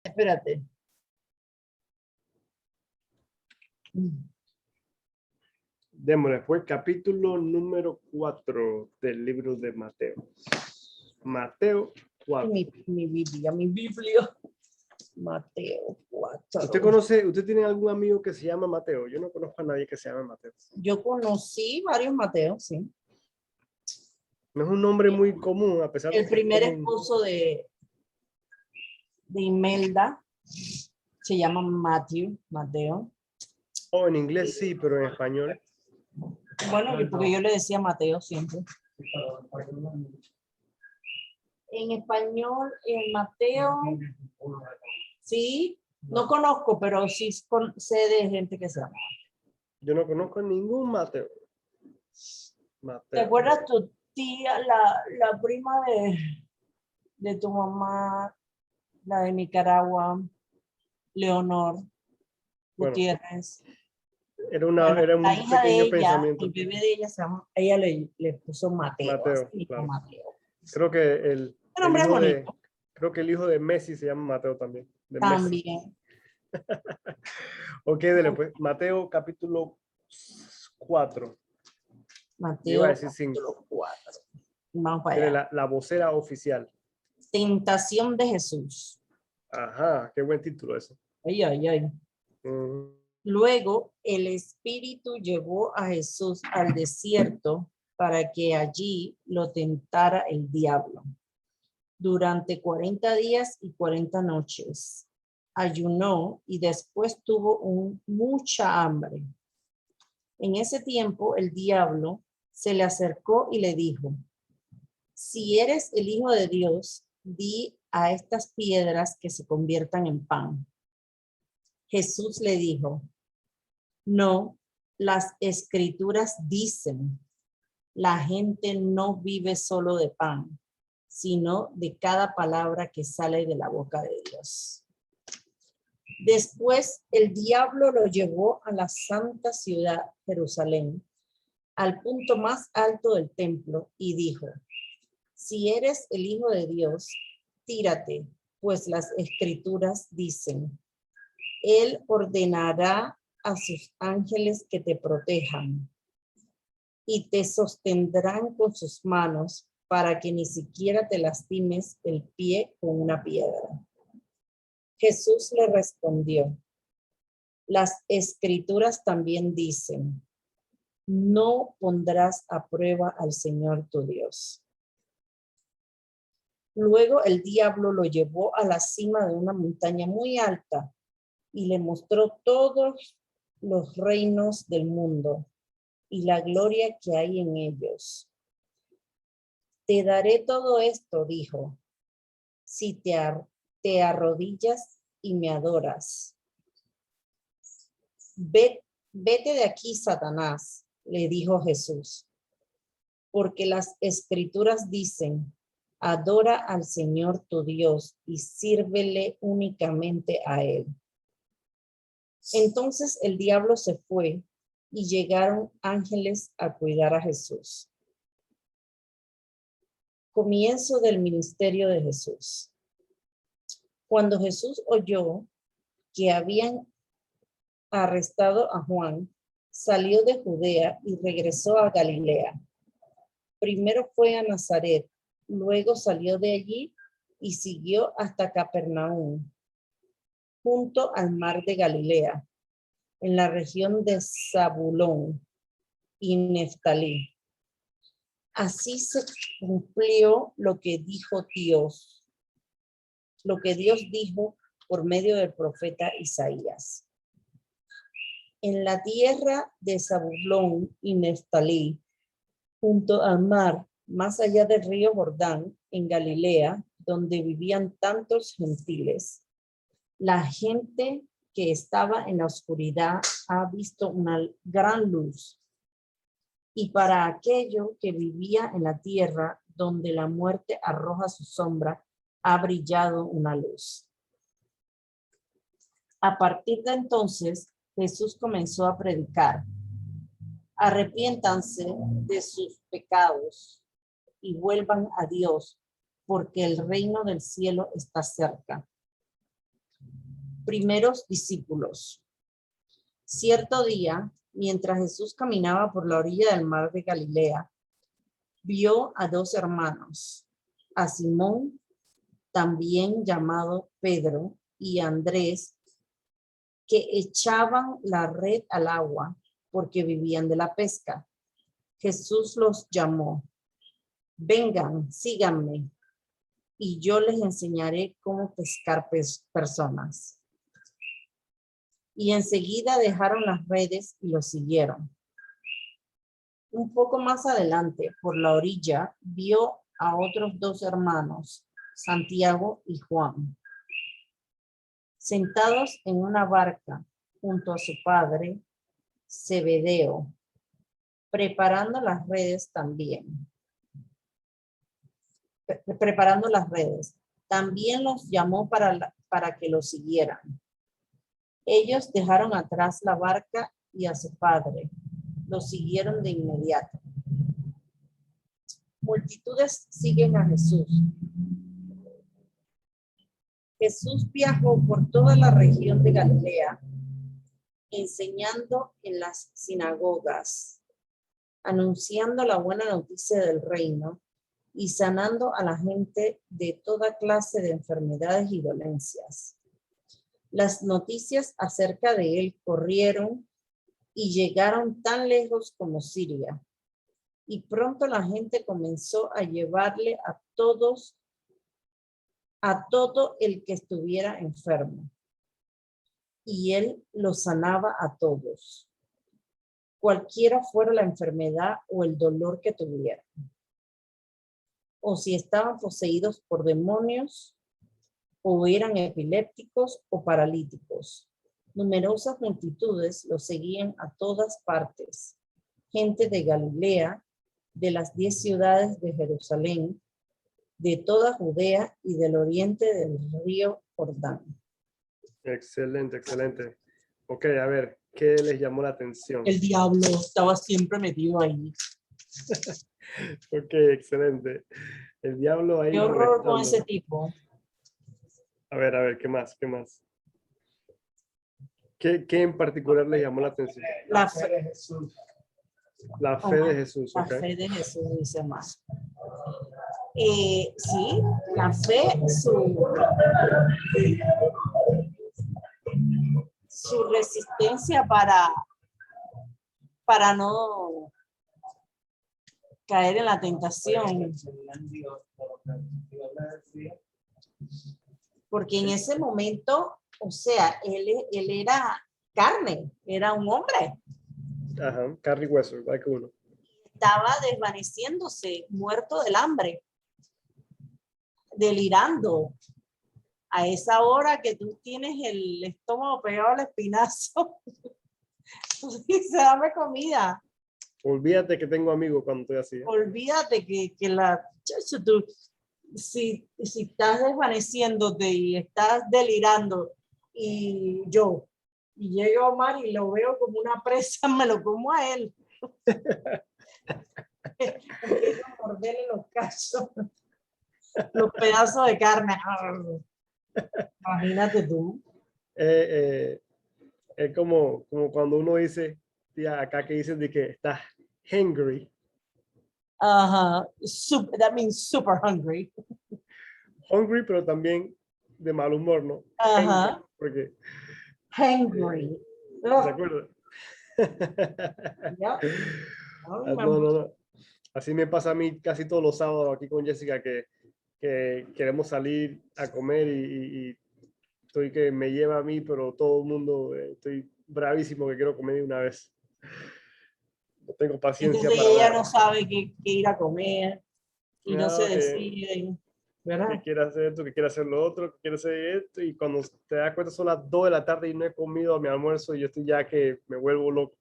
Espérate. Démosle, fue capítulo número 4 del libro de Mateo. Mateo 4. Mi Biblia. Mateo 4. ¿Usted tiene algún amigo que se llama Mateo? Yo no conozco a nadie que se llame Mateo. Yo conocí varios Mateos, sí. No es un nombre muy común, a pesar de El que es primer común. esposo de Imelda se llama Mateo. Oh, en inglés sí, pero en español. Bueno, porque yo le decía Mateo siempre. En español, Mateo, sí, no conozco, pero sí sé de gente que se llama. Yo no conozco ningún Mateo. ¿Te acuerdas tu tía, la prima de tu mamá, la de Nicaragua, Leonor Gutiérrez? Era Bueno, la un hija de pequeño ella, pensamiento. el bebé de ella se llama, ella le puso Mateo. Mateo, Así, claro. Mateo. Creo que el nombre hijo bonito. creo que el hijo de Messi se llama Mateo también. De También. Messi. Ok, dele pues. Mateo capítulo 4. Mateo Iba a decir 5. capítulo 4. Vamos para allá. La vocera oficial. Tentación de Jesús. Ajá, qué buen título ese. Ay, ay, ay. Luego el Espíritu llevó a Jesús al desierto para que allí lo tentara el diablo. Durante 40 días y 40 noches ayunó y después tuvo mucha hambre. En ese tiempo el diablo se le acercó y le dijo: si eres el Hijo de Dios, di a estas piedras que se conviertan en pan. Jesús le dijo: no, las escrituras dicen, la gente no vive solo de pan, sino de cada palabra que sale de la boca de Dios. Después el diablo lo llevó a la santa ciudad, Jerusalén, al punto más alto del templo y dijo: si eres el Hijo de Dios, tírate, pues las escrituras dicen, Él ordenará a sus ángeles que te protejan y te sostendrán con sus manos para que ni siquiera te lastimes el pie con una piedra. Jesús le respondió: las escrituras también dicen, no pondrás a prueba al Señor tu Dios. Luego el diablo lo llevó a la cima de una montaña muy alta y le mostró todos los reinos del mundo y la gloria que hay en ellos. Te daré todo esto, dijo, si te arrodillas y me adoras. Vete de aquí, Satanás, le dijo Jesús, porque las escrituras dicen, adora al Señor tu Dios y sírvele únicamente a Él. Entonces el diablo se fue y llegaron ángeles a cuidar a Jesús. Comienzo del ministerio de Jesús. Cuando Jesús oyó que habían arrestado a Juan, salió de Judea y regresó a Galilea. Primero fue a Nazaret, luego salió de allí y siguió hasta Capernaum, junto al mar de Galilea, en la región de Zabulón y Neftalí. Así se cumplió lo que Dios dijo por medio del profeta Isaías. En la tierra de Zabulón y Neftalí, junto al mar, más allá del río Jordán, en Galilea, donde vivían tantos gentiles, la gente que estaba en la oscuridad ha visto una gran luz. Y para aquello que vivía en la tierra, donde la muerte arroja su sombra, ha brillado una luz. A partir de entonces, Jesús comenzó a predicar: arrepiéntanse de sus pecados y vuelvan a Dios, porque el reino del cielo está cerca. Primeros discípulos. Cierto día, mientras Jesús caminaba por la orilla del mar de Galilea, vio a dos hermanos, a Simón, también llamado Pedro, y a Andrés, que echaban la red al agua porque vivían de la pesca. Jesús los llamó: vengan, síganme, y yo les enseñaré cómo pescar personas. Y enseguida dejaron las redes y los siguieron. Un poco más adelante, por la orilla, vio a otros dos hermanos, Santiago y Juan, sentados en una barca junto a su padre, Zebedeo, preparando las redes también. Preparando las redes. También los llamó para que lo siguieran. Ellos dejaron atrás la barca y a su padre. Lo siguieron de inmediato. Multitudes siguen a Jesús. Jesús viajó por toda la región de Galilea, enseñando en las sinagogas, anunciando la buena noticia del reino y sanando a la gente de toda clase de enfermedades y dolencias. Las noticias acerca de él corrieron y llegaron tan lejos como Siria. Y pronto la gente comenzó a llevarle a todo el que estuviera enfermo. Y él los sanaba a todos, cualquiera fuera la enfermedad o el dolor que tuvieran. O si estaban poseídos por demonios, o eran epilépticos o paralíticos. Numerosas multitudes los seguían a todas partes. Gente de Galilea, de las 10 ciudades de Jerusalén, de toda Judea y del oriente del río Jordán. Excelente, excelente. Ok, a ver, ¿qué les llamó la atención? El diablo estaba siempre metido ahí. Ok, excelente. El diablo ahí Qué horror con molestando. ese tipo. A ver, ¿qué más? ¿Qué más? ¿Qué en particular les llamó la atención? La fe de Jesús. La fe de Jesús, La ok. fe de Jesús, dice más. Sí, la fe, su resistencia para no caer en la tentación. Porque en ese momento, o sea, él era carne, era un hombre. Ajá, carne y hueso, igual que uno. Estaba desvaneciéndose, muerto del hambre, delirando. A esa hora que tú tienes el estómago pegado al espinazo, dice, dame comida. Olvídate que tengo amigos cuando estoy así. Olvídate que tú, si estás desvaneciéndote y estás delirando y llega Omar y lo veo como una presa, me lo como a él. Empiezo a morderle los cachos, los pedazos de carne. Imagínate tú. Es como cuando uno dice, tía, acá que dicen de que estás hungry. Ajá, that means super hungry. Hungry, pero también de mal humor, ¿no? Ajá. Hungry, porque, Hungry. ¿se acuerdan? Yeah. No. Así me pasa a mí casi todos los sábados aquí con Jessica, que queremos salir a comer y estoy que me lleva a mí, pero todo el mundo, estoy bravísimo que quiero comer de una vez. No tengo paciencia Entonces para ella nada. no sabe qué ir a comer y no se decide, ¿verdad? Que quiere hacer esto, que quiere hacer lo otro, que quiere hacer esto, y cuando te das cuenta son las 2 de la tarde y no he comido mi almuerzo y yo estoy ya que me vuelvo loco.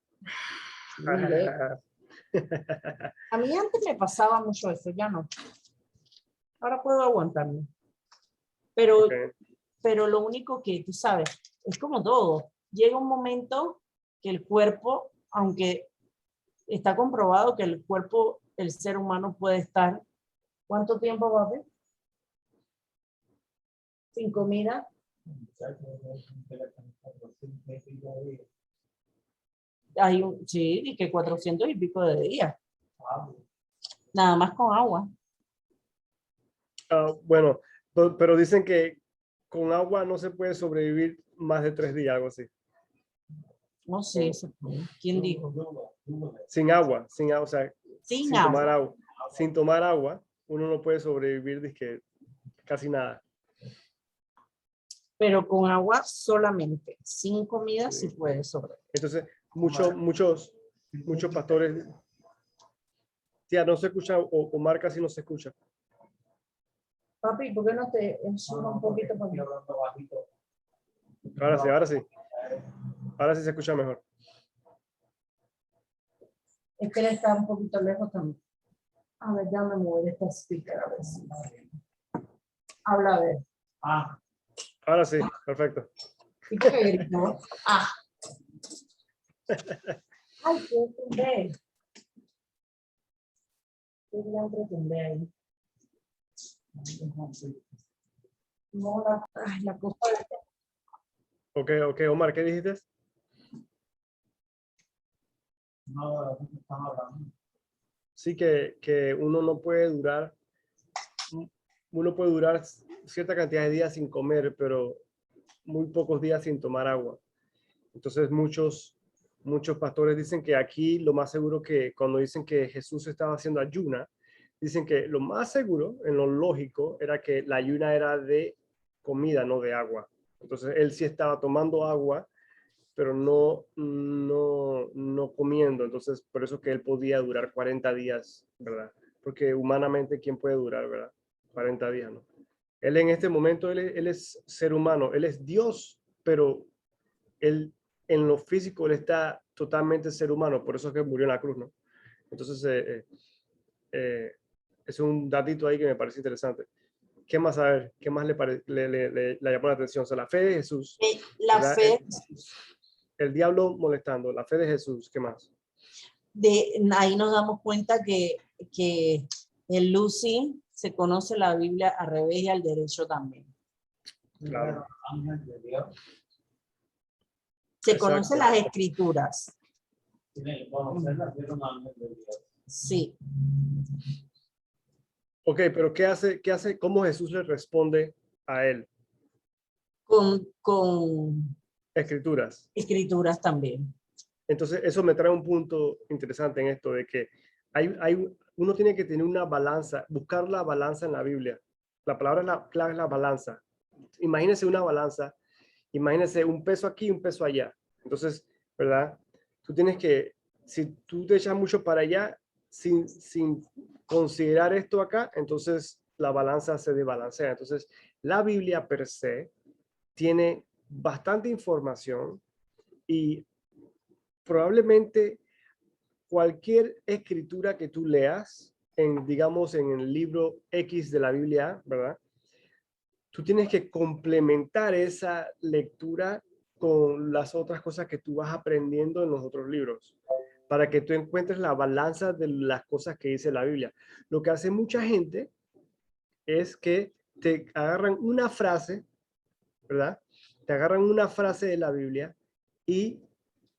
A mí antes me pasaba mucho eso, ya no. Ahora puedo aguantarme. Pero, Okay. pero lo único que tú sabes, es como todo. Llega un momento que el cuerpo, aunque está comprobado que el cuerpo, el ser humano puede estar, ¿cuánto tiempo va a haber? Sin comida, Sí, y que 400 y pico de días. Nada más con agua. Bueno, pero dicen que con agua no se puede sobrevivir más de 3 días, algo así. No sé, ¿quién dijo? Sin agua, o sea, Sin tomar agua. agua. Sin tomar agua, uno no puede sobrevivir dizque, casi nada. Pero con agua solamente. Sin comida sí puede sobrevivir. Entonces, muchos pastores, tía, no se escucha, o Omar casi no se escucha. Papi, ¿por qué no te suma un poquito para mí? Ahora sí. Ahora sí se escucha mejor. Es que él está un poquito lejos también. A ver, ya me mueve esta speaker, a ver si. Habla, a ver. Ahora sí, perfecto. ¿Y por qué gritó? Ay, qué tumbé. Qué gran tumbé ahí. No, la cosa de... Ok, Omar, ¿qué dijiste? Sí, que uno puede durar cierta cantidad de días sin comer, pero muy pocos días sin tomar agua. Entonces muchos pastores dicen que aquí lo más seguro, que cuando dicen que Jesús estaba haciendo ayuna, dicen que lo más seguro, en lo lógico, era que la ayuna era de comida, no de agua. Entonces él sí estaba tomando agua, pero no comiendo. Entonces por eso que él podía durar 40 días, ¿verdad? Porque humanamente, ¿quién puede durar, verdad? 40 días, ¿no? Él en este momento, él es ser humano, él es Dios, pero él en lo físico, él está totalmente ser humano, por eso es que murió en la cruz, ¿no? Entonces, es un datito ahí que me parece interesante. ¿Qué más, a ver, qué más le llamó la atención? O sea, la fe de Jesús. La ¿verdad? fe. El diablo molestando, la fe de Jesús, ¿qué más? Ahí nos damos cuenta que el Lucy se conoce la Biblia al revés y al derecho también. Claro. Se conocen las escrituras. Sí. Ok, pero ¿qué hace? ¿Cómo Jesús le responde a él? Con Escrituras. Escrituras también. Entonces, eso me trae un punto interesante en esto, de que uno tiene que tener una balanza, buscar la balanza en la Biblia. La palabra clave es la balanza. Imagínese una balanza, imagínese un peso aquí y un peso allá. Entonces, ¿verdad? Tú tienes que, si tú te echas mucho para allá, sin considerar esto acá, entonces la balanza se desbalancea. Entonces, la Biblia per se tiene bastante información y probablemente cualquier escritura que tú leas, digamos, en el libro X de la Biblia, ¿verdad? Tú tienes que complementar esa lectura con las otras cosas que tú vas aprendiendo en los otros libros, para que tú encuentres la balanza de las cosas que dice la Biblia. Lo que hace mucha gente es que te agarran una frase, ¿verdad? Te agarran una frase de la Biblia y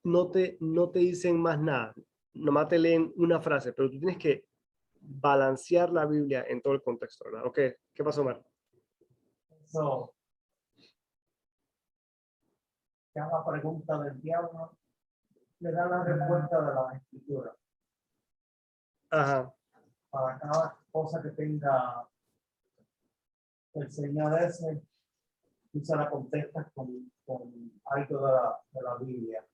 no te dicen más nada. Nomás te leen una frase, pero tú tienes que balancear la Biblia en todo el contexto, ¿verdad? Ok, ¿qué pasó, Mar? So, cada pregunta del diablo le da la respuesta de la escritura. Ajá. Para cada cosa que tenga el Señor ese, tú se la contestas con algo de la Biblia.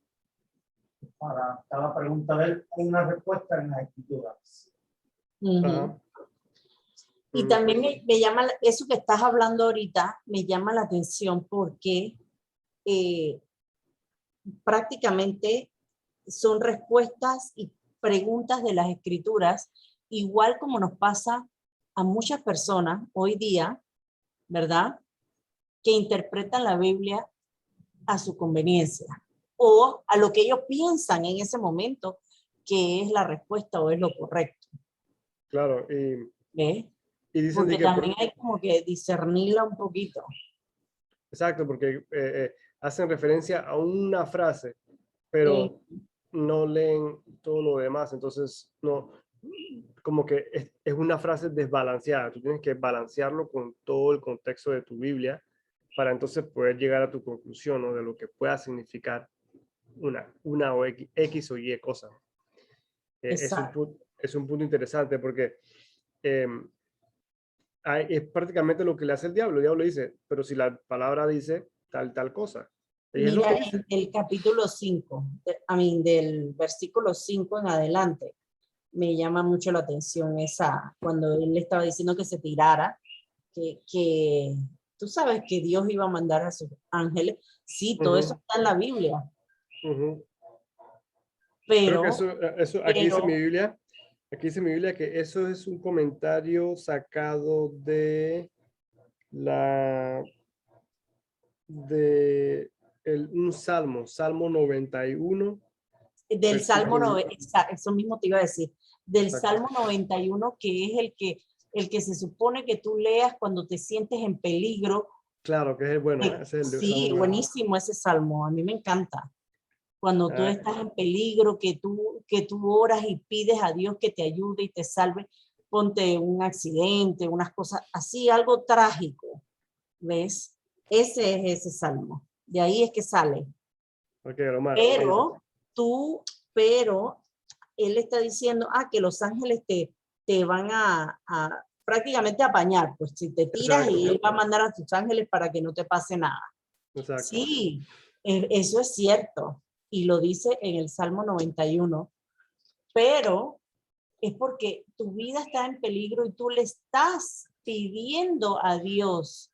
Para cada pregunta de él hay una respuesta en las escrituras. Uh-huh. Y también me llama, eso que estás hablando ahorita, me llama la atención porque prácticamente son respuestas y preguntas de las escrituras, igual como nos pasa a muchas personas hoy día, ¿verdad? Que interpretan la Biblia a su conveniencia o a lo que ellos piensan en ese momento que es la respuesta o es lo correcto. Claro, ¿Ves? y dicen porque que también hay como que discernirla un poquito. exacto, porque hacen referencia a una frase, pero no leen todo lo demás. Entonces, no, como que es una frase desbalanceada. Tú tienes que balancearlo con todo el contexto de tu Biblia para entonces poder llegar a tu conclusión, ¿no? De lo que pueda significar una o X o Y cosa. Es un punto interesante porque es prácticamente lo que le hace el diablo. El diablo dice, pero si la palabra dice tal cosa. Y es lo Mira, que dice. en el capítulo 5, del versículo 5 en adelante, me llama mucho la atención cuando él le estaba diciendo que se tirara, que tú sabes que Dios iba a mandar a sus ángeles. Sí, todo eso está en la Biblia. Creo que Pero aquí dice mi Biblia. Aquí dice mi Biblia que eso es un comentario sacado de un Salmo 91. del Salmo versículo- 90, eso mismo te iba a decir, del Exacto. Salmo 91, que es el que se supone que tú leas cuando te sientes en peligro. Claro, que es el bueno. Ese es el Sí, Salmo 91. buenísimo ese salmo, a mí me encanta. Cuando tú Ah, estás en peligro, que tú oras y pides a Dios que te ayude y te salve, ponte un accidente, unas cosas así, algo trágico, ¿ves? Ese es ese salmo, de ahí es que sale. ok, Omar, Pero él está diciendo, que los ángeles te van a prácticamente apañar, pues si te tiras exacto, y él va a mandar a sus ángeles para que no te pase nada. exacto. Sí, eso es cierto, y lo dice en el Salmo 91, pero es porque tu vida está en peligro y tú le estás pidiendo a Dios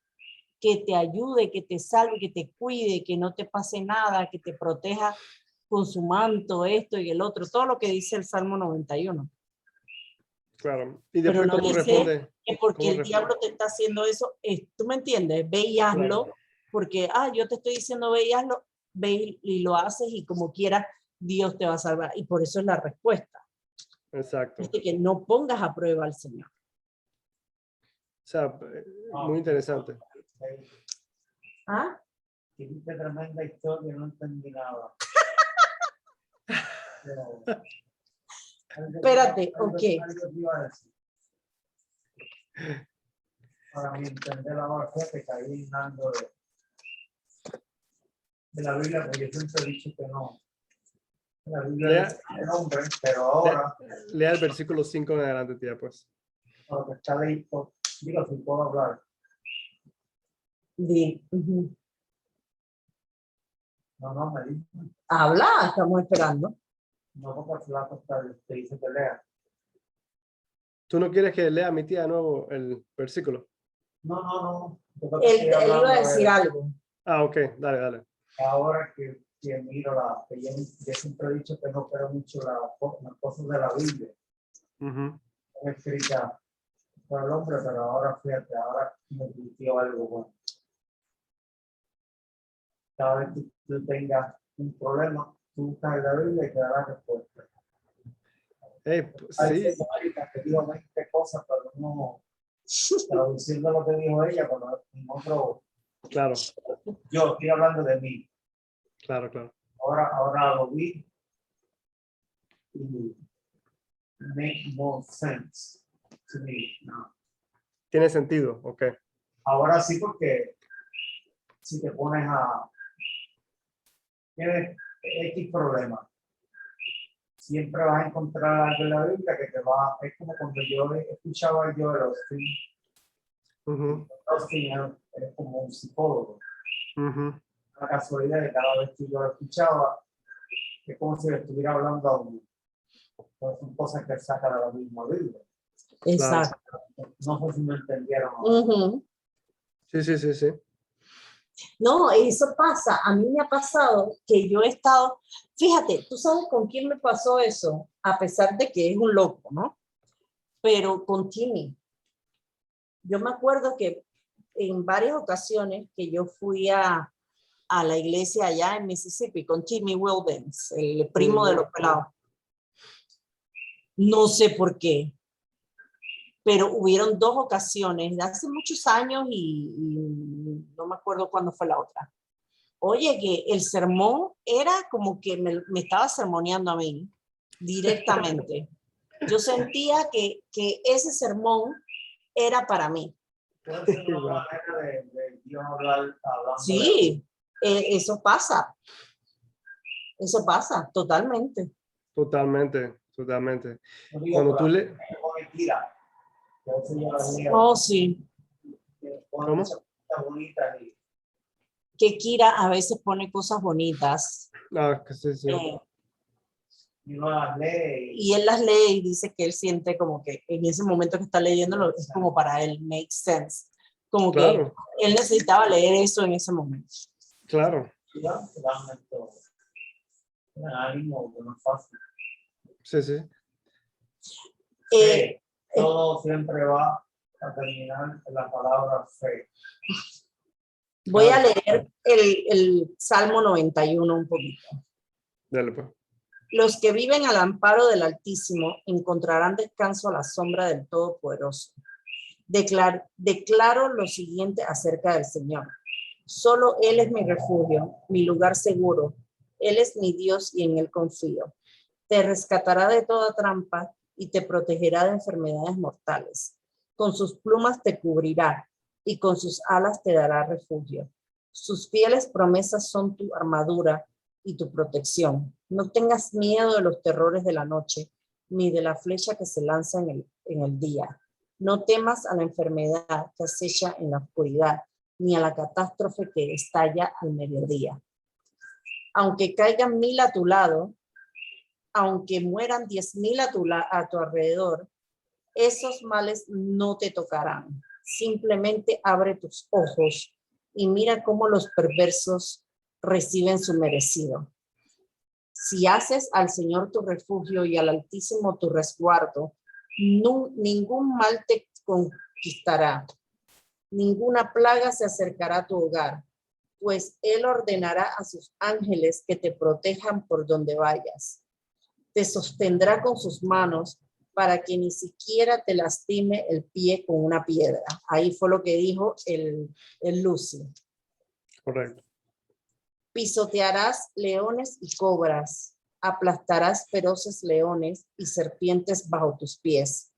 que te ayude, que te salve, que te cuide, que no te pase nada, que te proteja con su manto, esto y el otro, todo lo que dice el Salmo 91. Claro. Y Pero después, no ¿cómo dice responde? que porque ¿Cómo el diablo te está haciendo eso, tú me entiendes, ve y hazlo, Claro. porque, yo te estoy diciendo ve y hazlo, ve y lo haces y como quieras, Dios te va a salvar. Y por eso es la respuesta. Exacto. Es de que no pongas a prueba al Señor. O sea, muy interesante. Qué tremenda historia, no entendí nada. Pero, Espérate, ok. algo te iba a decir. Para mi entender ahora fue que caí en algo de la Biblia, porque yo siempre he dicho que no. La Biblia es el hombre, pero ahora, Lea el versículo 5 en adelante, tía, pues. lo que está listo, digo, si puedo hablar. No, me dice. Habla, estamos esperando. No, porque el flaco te dice que lea. ¿Tú no quieres que lea a mi tía de nuevo el versículo? No. Él iba a decir algo. Ok, dale. Ahora que miro que yo siempre he dicho que no creo mucho las cosas de la Biblia. Es escrita por el hombre, pero ahora fíjate, ahora me surgió algo bueno. Cada vez que tú tengas un problema, tú buscas en la Biblia y te dará respuesta. Hay Sí. señoritas que digo 20 cosas, pero no traduciendo lo que dijo ella, pero en otro. Claro. Yo estoy hablando de mí. Claro. Ahora lo vi y make more sense to me now. Tiene sentido, ok. Ahora sí, porque si te pones tienes X problema, siempre vas a encontrar algo en la Biblia que es como cuando yo escuchaba a Joel Osteen. Osteen es como un psicólogo. La casualidad de cada vez que yo lo escuchaba, es como si le estuviera hablando a uno. Pues son cosas que saca de la misma Biblia. Exacto. No sé si me entendieron. Sí. No, eso pasa. A mí me ha pasado que yo he estado, fíjate, ¿tú sabes con quién me pasó eso? A pesar de que es un loco, ¿no? Pero con Timmy. Yo me acuerdo que en varias ocasiones que yo fui a la iglesia allá en Mississippi con Timmy Wilbens, el primo de los pelados. No sé por qué. pero hubieron 2 ocasiones, de hace muchos años y no me acuerdo cuándo fue la otra. Oye, que el sermón era como que me estaba sermoneando a mí directamente. Yo sentía que ese sermón era para mí. Puede ser una manera de Dios hablando. Sí, eso pasa. Eso pasa, totalmente. Totalmente, totalmente. Cuando tú le... Oh, sí. ¿Cómo? Que Kira a veces pone cosas bonitas. Ah, que sí, sí. Y él las lee y dice que él siente como que en ese momento que está leyéndolo es como para él, make sense. Como Claro. que él necesitaba leer eso en ese momento. Claro. Sí, sí. Todo siempre va a terminar en la palabra fe. Voy a leer el Salmo 91 un poquito. Dale, pues. Los que viven al amparo del Altísimo encontrarán descanso a la sombra del Todopoderoso. Declaro lo siguiente acerca del Señor. Solo Él es mi refugio, mi lugar seguro. Él es mi Dios y en Él confío. Te rescatará de toda trampa y te protegerá de enfermedades mortales. Con sus plumas te cubrirá y con sus alas te dará refugio. Sus fieles promesas son tu armadura y tu protección. No tengas miedo de los terrores de la noche, ni de la flecha que se lanza en el día. No temas a la enfermedad que acecha en la oscuridad, ni a la catástrofe que estalla al mediodía. Aunque caigan 1000 a tu lado, aunque mueran 10,000 a tu alrededor, esos males no te tocarán. Simplemente abre tus ojos y mira cómo los perversos reciben su merecido. Si haces al Señor tu refugio y al Altísimo tu resguardo, ningún mal te conquistará, ninguna plaga se acercará a tu hogar, pues Él ordenará a sus ángeles que te protejan por donde vayas. Te sostendrá con sus manos para que ni siquiera te lastime el pie con una piedra. Ahí fue lo que dijo el Lucy. Correcto. Pisotearás leones y cobras, aplastarás feroces leones y serpientes bajo tus pies.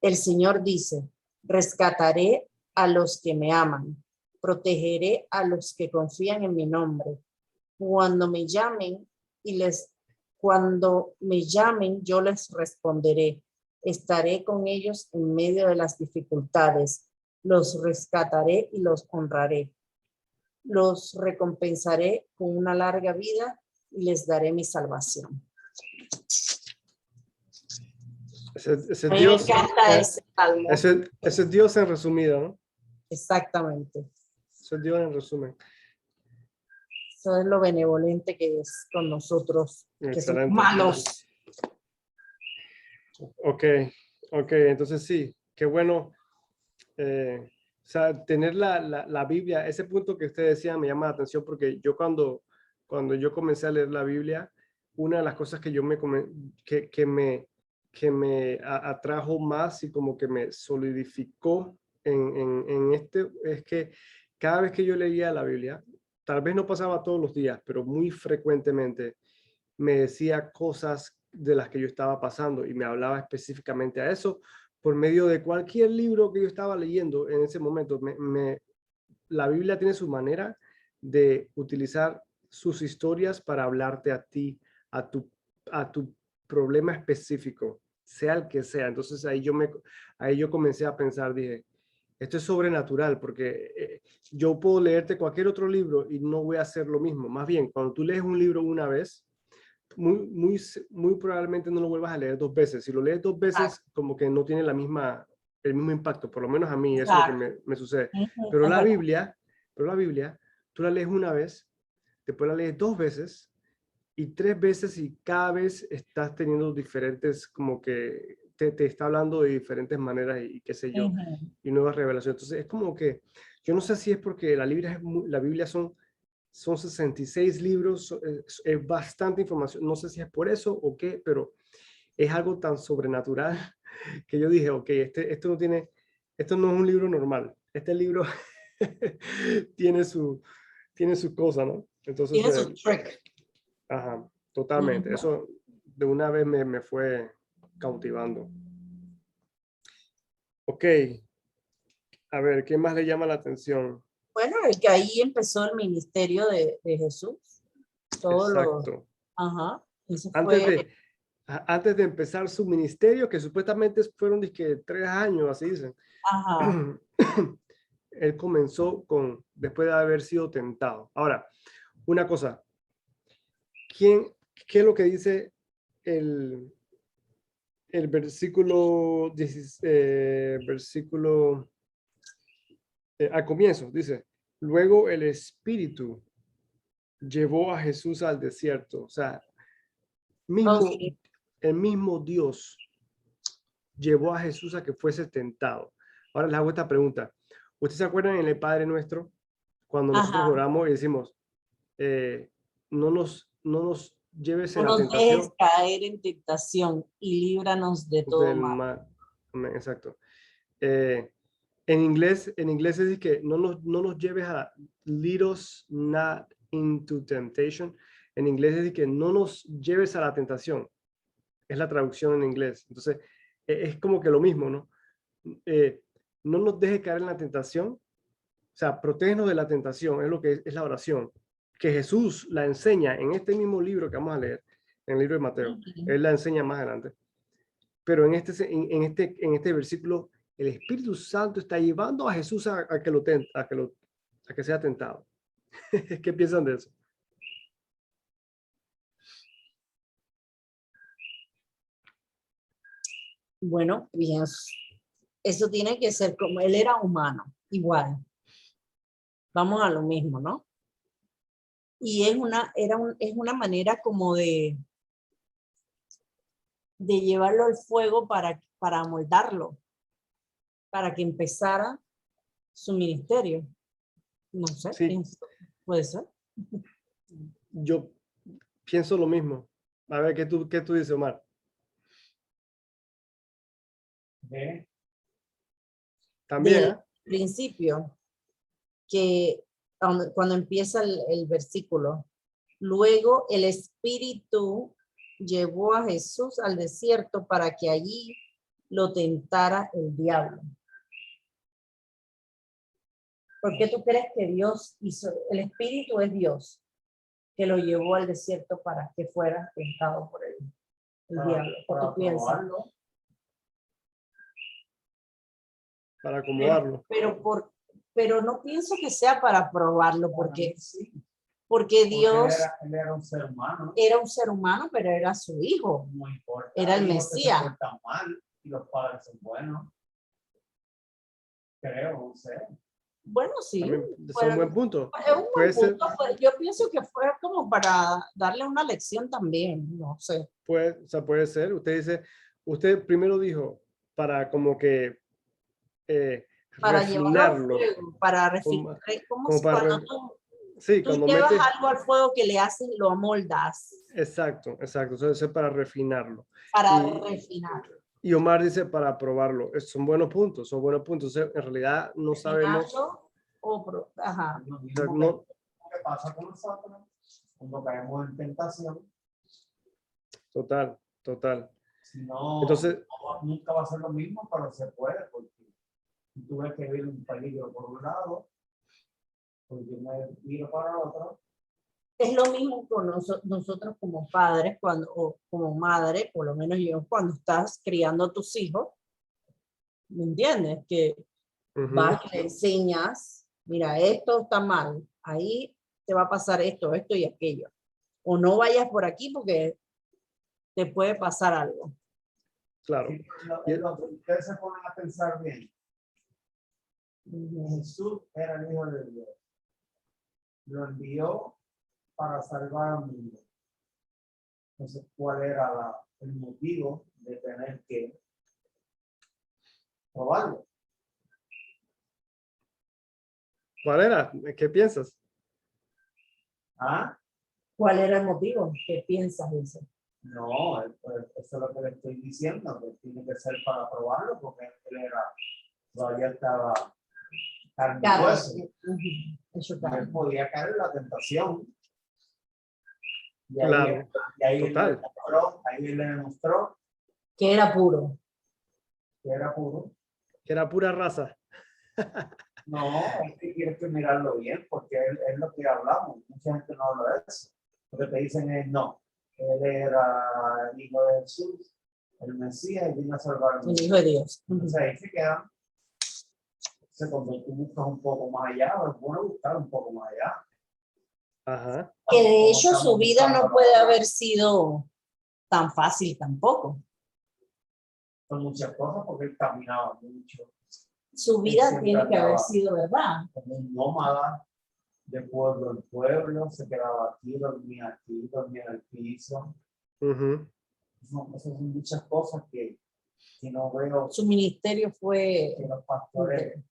El Señor dice, rescataré a los que me aman, protegeré a los que confían en mi nombre. Cuando me llamen, yo les responderé. Estaré con ellos en medio de las dificultades. Los rescataré y los honraré. Los recompensaré con una larga vida y les daré mi salvación. Ese Me Dios, encanta ese salmo. ese Dios en resumido, ¿no? Exactamente. Ese Dios en resumen. Eso es lo benevolente que es con nosotros, que somos Excelente. malos. Ok, entonces sí, qué bueno. O sea, tener la Biblia, ese punto que usted decía me llama la atención porque yo cuando yo comencé a leer la Biblia, una de las cosas que me atrajo más y como que me solidificó en este es que cada vez que yo leía la Biblia, tal vez no pasaba todos los días, pero muy frecuentemente me decía cosas de las que yo estaba pasando y me hablaba específicamente a eso por medio de cualquier libro que yo estaba leyendo en ese momento. La Biblia tiene su manera de utilizar sus historias para hablarte a ti, a tu problema específico, sea el que sea. Entonces ahí yo comencé a pensar, dije, esto es sobrenatural porque yo puedo leerte cualquier otro libro y no voy a hacer lo mismo. Más bien, cuando tú lees un libro una vez, muy probablemente no lo vuelvas a leer 2 veces. Si lo lees 2 veces, como que no tiene el mismo impacto, por lo menos a mí, eso es lo que me sucede. Pero la Biblia, tú la lees una vez, después la lees 2 veces y 3 veces y cada vez estás teniendo diferentes, como que te está hablando de diferentes maneras y qué sé yo, y nuevas revelaciones. Entonces es como que, yo no sé si es porque la Biblia son 66 libros, es bastante información. No sé si es por eso o qué, pero es algo tan sobrenatural que yo dije, ok, esto no es un libro normal. Este libro tiene su cosa, ¿no? Entonces, Tiene su trick. ajá, totalmente. Ujú. Eso de una vez me fue cautivando. Ok, a ver, ¿qué más le llama la atención? Bueno, es que ahí empezó el ministerio de Jesús. Todo lo, Exacto. ajá, eso Antes fue, de, antes de empezar su ministerio, que supuestamente fueron dizque 3 años, así dicen. ajá, Él comenzó después de haber sido tentado. Ahora, una cosa, ¿qué es lo que dice el versículo, al comienzo? Dice, luego el Espíritu llevó a Jesús al desierto. O sea, oh, mismo, sí, el mismo Dios llevó a Jesús a que fuese tentado. Ahora les hago esta pregunta. ¿Ustedes se acuerdan en el Padre Nuestro? Cuando nosotros ajá, oramos y decimos, no nos lleves no en la nos dejes tentación caer en tentación y líbranos de todo del mal. mal. Amén, exacto. Eh, en inglés es que no nos lleves a lead us not into temptation. En inglés es que no nos lleves a la tentación. Es la traducción en inglés. Entonces, es como que lo mismo, ¿no? No nos dejes caer en la tentación. O sea, protégenos de la tentación, es lo que es la oración. Que Jesús la enseña en este mismo libro que vamos a leer, en el libro de Mateo. Ujú. Él la enseña más adelante. Pero en este versículo, el Espíritu Santo está llevando a Jesús a que sea tentado. ¿Qué piensan de eso? Bueno, bien, eso tiene que ser como él era humano, igual. Vamos a lo mismo, ¿no? Y es una manera como de llevarlo al fuego para amoldarlo, para que empezara su ministerio. No sé, Sí, puede ser. yo pienso lo mismo. A ver, qué tú dices, Omar? ¿Ve? También, Del ¿eh? principio, que cuando empieza el versículo, luego el Espíritu llevó a Jesús al desierto para que allí lo tentara el diablo. ¿Por qué tú crees que Dios hizo? El Espíritu es Dios que lo llevó al desierto para que fuera tentado por el diablo. ¿Qué tú piensas? Probarlo. Para Pero, acomodarlo. pero no pienso que sea para probarlo, porque, Sí, porque porque Dios él era un ser humano. era un ser humano, pero era su hijo. No importa. Era el Hay hijos que se Mesías. portan mal y los padres son buenos. Creo, no sé. Bueno, sí, También es un bueno, buen punto. es un Puede buen ser, punto. Pues, yo pienso que fue como para darle una lección también, no sé. o sea, puede ser. Usted primero dijo para como que Para llevarlo al refinarlo. fuego, para Como, como como para, cuando sí, tú cuando llevas mete, algo al fuego que le haces, lo amoldas exacto, exacto. Eso es para refinarlo. para Y, refinar. y Omar dice para probarlo. Son buenos puntos, son buenos puntos. En realidad no sabemos, Refinarlo ajá. Es lo o sea, mismo no, que pasa con nosotros cuando caemos en tentación. total, total. Si no, Entonces, nunca va a ser lo mismo, pero se puede, porque si tú ves que viene un peligro por un lado, pues yo me tiro para el otro. Es lo mismo con nosotros como padres, o como madre, por lo menos yo, cuando estás criando a tus hijos, ¿me entiendes? Que vas y le enseñas, mira, esto está mal, ahí te va a pasar esto, esto y aquello. O no vayas por aquí porque te puede pasar algo. claro. Y, Ustedes se ponen a pensar bien. Ujú. Jesús era el Hijo de Dios. Lo envió para salvar al mundo. Entonces, ¿cuál era el motivo de tener que probarlo? ¿Cuál era? ¿Qué piensas? ¿Ah? ¿Cuál era el motivo? ¿Qué piensas, eso? No, eso es lo que le estoy diciendo, que tiene que ser para probarlo, porque todavía estaba carne y Claro, hueso, eso y él podía caer en la tentación. Y ahí, Claro, y ahí total. él le demostró que era puro. que era puro. Que era pura raza. No, es que tienes que mirarlo bien, porque es lo que hablamos. Mucha gente no habla de eso. Lo que te dicen es, no, él era el hijo de Jesús, el Mesías, y vino a salvar al El mundo. hijo de Dios. Entonces ahí se quedan. Cuando tú buscas un poco más allá, es bueno buscar un poco más allá. Ajá. Que de Como hecho su estamos vida no buscando puede ahora. haber sido tan fácil tampoco. Son muchas cosas porque él caminaba mucho. Su Él vida siempre tiene que haber andaba sido, ¿verdad? como un nómada de pueblo en pueblo, se quedaba aquí, dormía en el piso. Ujú. Esas son muchas cosas que no veo Su ministerio fue que los pastores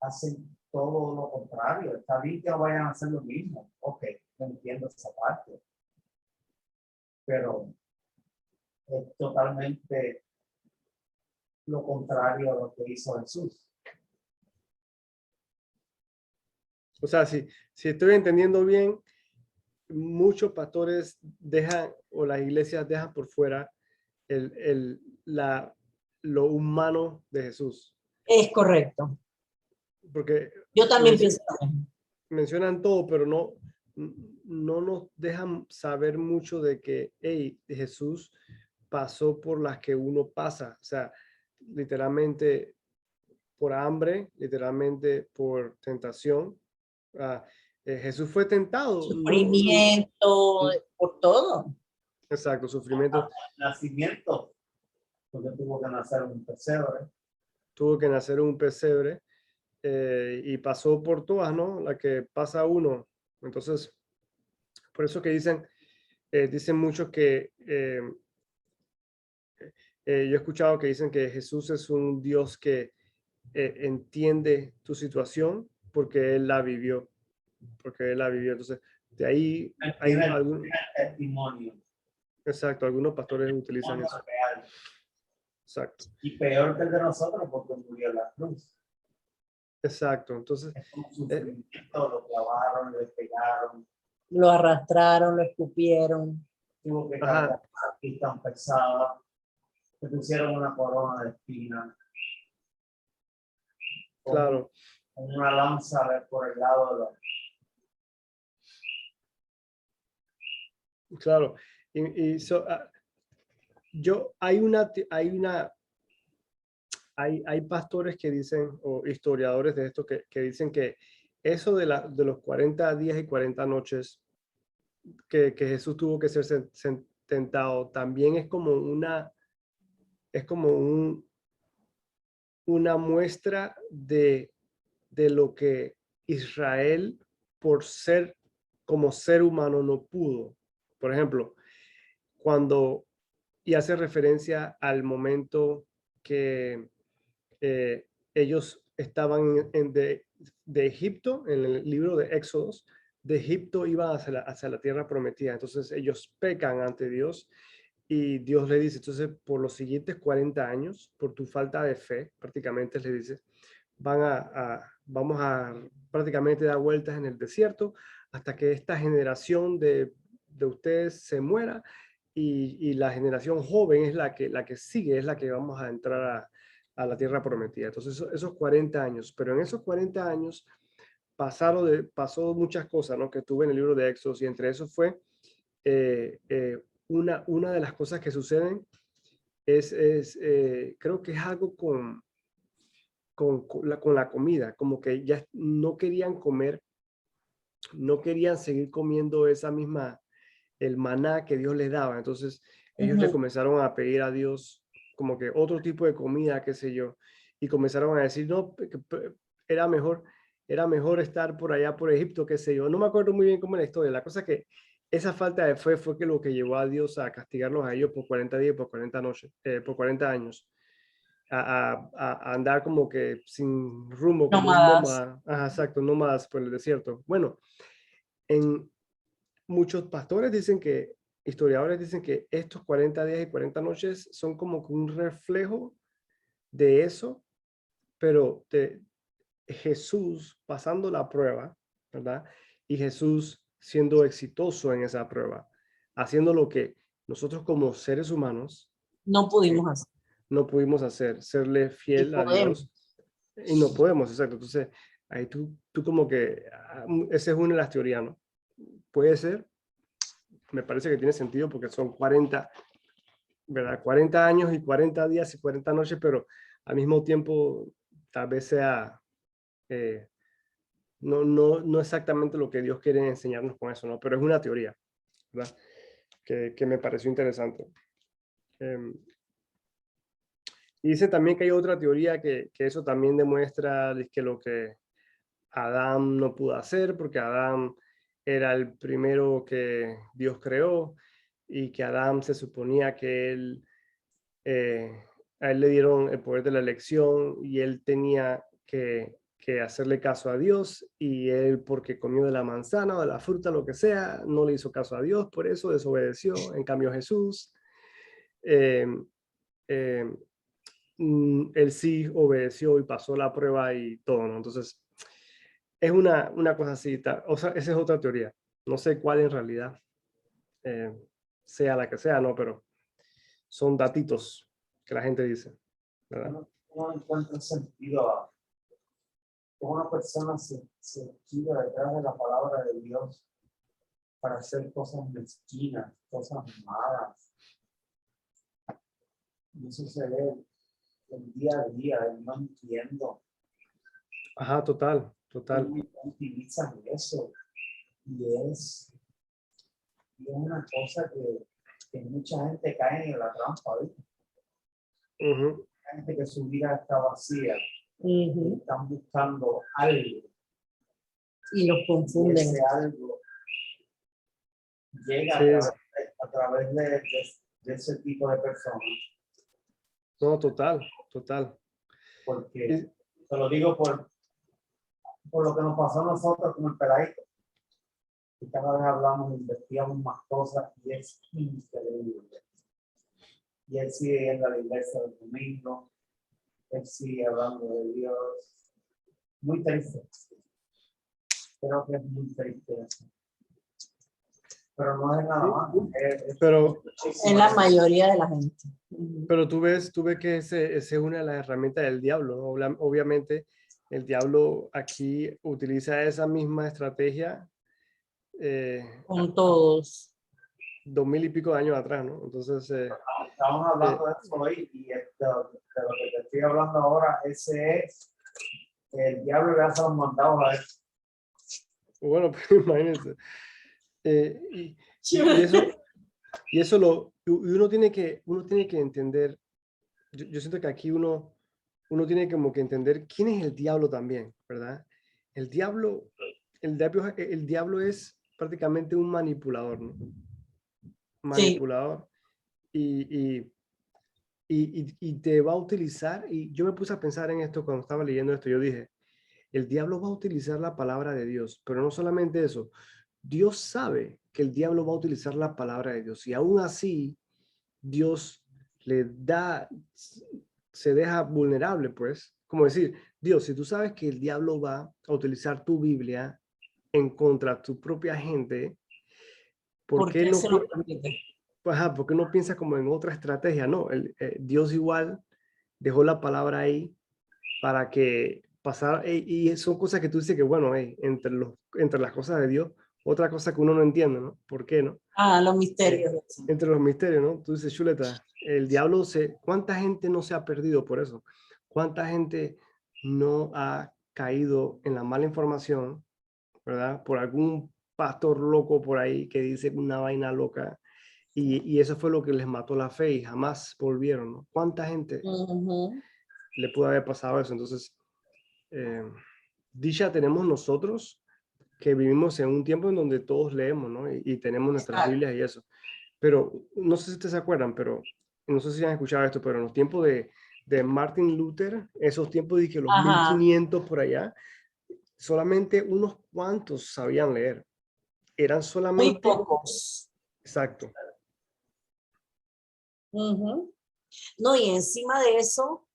hacen todo lo contrario. Está bien que vayan a hacer lo mismo. Ok, no entiendo esa parte. Pero es totalmente lo contrario a lo que hizo Jesús. O sea, si estoy entendiendo bien, muchos pastores dejan, o las iglesias dejan por fuera lo humano de Jesús. Es correcto. Porque Yo también pienso lo mismo. mencionan todo, pero no nos dejan saber mucho de que hey, Jesús pasó por las que uno pasa. O sea, literalmente por hambre, literalmente por tentación. Jesús fue tentado. Sufrimiento, por todo. Exacto, sufrimiento. Nacimiento, porque tuvo que nacer un pesebre. Tuvo que nacer en un pesebre y pasó por todas, ¿no? La que pasa uno. Entonces, por eso que dicen muchos que yo he escuchado que dicen que Jesús es un Dios que entiende tu situación porque Él la vivió. Porque Él la vivió. Entonces, de ahí hay Tiene algún. testimonio. Exacto, algunos pastores utilizan eso. Real. Exacto. Y peor que el de nosotros porque murió en la cruz. Exacto. Entonces, Es un sufrimiento, lo clavaron, le pegaron. Lo arrastraron, lo escupieron. Tuvo que ajá, cargar aquí tan pesada. Le pusieron una corona de espinas. claro, Con una lanza por el lado de los. claro. Hay pastores que dicen, o historiadores de esto, que dicen que eso de los 40 días y 40 noches que Jesús tuvo que ser tentado, también es como una muestra de lo que Israel, por ser como ser humano, no pudo. Por ejemplo, y hace referencia al momento que ellos estaban de Egipto, en el libro de Éxodos, de Egipto iban hacia la tierra prometida. Entonces ellos pecan ante Dios y Dios le dice, entonces por los siguientes 40 años, por tu falta de fe, prácticamente le dice, vamos a prácticamente dar vueltas en el desierto hasta que esta generación de ustedes se muera y la generación joven es la que sigue, es la que vamos a entrar a la tierra prometida. Entonces esos 40 años, pero en esos 40 años pasó muchas cosas, ¿no? Que tuve en el libro de Éxodo y entre eso fue una de las cosas que suceden creo que es algo con la comida, como que ya no querían comer, no querían seguir comiendo el maná que Dios les daba. Entonces ellos le comenzaron a pedir a Dios como que otro tipo de comida, qué sé yo, y comenzaron a decir, no, era mejor estar por allá por Egipto, qué sé yo. No me acuerdo muy bien cómo es la historia. La cosa es que esa falta de fe fue que lo que llevó a Dios a castigarlos a ellos por 40 días, por 40 noches, por 40 años. A andar como que sin rumbo, como un nómada. Ajá, exacto, nómadas por el desierto. Bueno, muchos pastores dicen que historiadores dicen que estos 40 días y 40 noches son como que un reflejo de eso, pero de Jesús pasando la prueba, ¿verdad? Y Jesús siendo exitoso en esa prueba, haciendo lo que nosotros como seres humanos No pudimos hacer. no pudimos hacer, serle fiel a Dios. Y no podemos, exacto. Entonces, ahí tú como que, esa es una de las teorías, ¿no? Puede ser, me parece que tiene sentido porque son 40, ¿verdad? 40 años y 40 días y 40 noches, pero al mismo tiempo tal vez sea no exactamente lo que Dios quiere enseñarnos con eso, ¿no? Pero es una teoría, ¿verdad? Que me pareció interesante. Y dice también que hay otra teoría que eso también demuestra que lo que Adán no pudo hacer, porque Adán era el primero que Dios creó y que Adán se suponía que a él le dieron el poder de la elección y él tenía que hacerle caso a Dios, y él, porque comió de la manzana o de la fruta, lo que sea, no le hizo caso a Dios, por eso desobedeció. En cambio Jesús, eh, eh, él sí obedeció y pasó la prueba y todo, ¿no? Entonces, es una cosa así, o sea, esa es otra teoría. No sé cuál en realidad sea la que sea, ¿no? Pero son datitos que la gente dice, ¿verdad? No encuentra sentido a que una persona se gira detrás de la palabra de Dios para hacer cosas mezquinas, cosas malas. Y eso se ve el día a día, y no entiendo. Ajá, total. ¿Cómo utilizan eso? Y es una cosa que mucha gente cae en la trampa, ¿viste? Uh-huh. Hay gente que su vida está vacía, y están buscando algo. Y los confunden. Y ese algo llega a través de ese tipo de personas. No, total. Porque te lo digo por lo que nos pasó a nosotros como el peladito. Y cada vez hablamos, investigamos más cosas y es increíble. Y él sigue yendo a la iglesia del domingo, él sigue hablando de Dios. Muy triste. Creo que es muy triste eso. Pero no es nada más. Pero en la mayoría de la gente. Pero tú ves que ese es una de las herramientas del diablo, ¿no? Obviamente el diablo aquí utiliza esa misma estrategia Con todos. 2000 y pico de años atrás, ¿no? Entonces estamos hablando de eso hoy, y de lo que te estoy hablando ahora, ese es el diablo le hace los mandados a él. bueno, pues imagínense. Y eso uno tiene que entender. Yo siento que aquí uno tiene como que entender quién es el diablo también, ¿verdad? El diablo es prácticamente un manipulador, ¿no? Manipulador. Sí. Y te va a utilizar, y yo me puse a pensar en esto cuando estaba leyendo esto. Yo dije, el diablo va a utilizar la palabra de Dios, pero no solamente eso. Dios sabe que el diablo va a utilizar la palabra de Dios, y aún así Dios se deja vulnerable, pues. Como decir, Dios, si tú sabes que el diablo va a utilizar tu Biblia en contra de tu propia gente, ¿por qué no, se lo permite? ¿por qué no piensas como en otra estrategia? No, Dios igual dejó la palabra ahí para que pasara, y son cosas que tú dices que, bueno, entre las cosas de Dios, otra cosa que uno no entiende, ¿no? ¿Por qué no? Los misterios. Entre los misterios, ¿no? Tú dices, chuleta, el diablo ¿cuánta gente no se ha perdido por eso? ¿Cuánta gente no ha caído en la mala información, ¿verdad? Por algún pastor loco por ahí que dice una vaina loca, y eso fue lo que les mató la fe y jamás volvieron, ¿no? ¿Cuánta gente le pudo haber pasado eso? Entonces, dicha tenemos nosotros que vivimos en un tiempo en donde todos leemos, ¿no? Y tenemos nuestras Biblias y eso. Pero no sé si ustedes se acuerdan, pero no sé si han escuchado esto, pero en los tiempos de Martin Luther, esos tiempos de que los 1500 por allá, solamente unos cuantos sabían leer. Eran solamente... Muy pocos. Exacto. Ujú. No, y encima de eso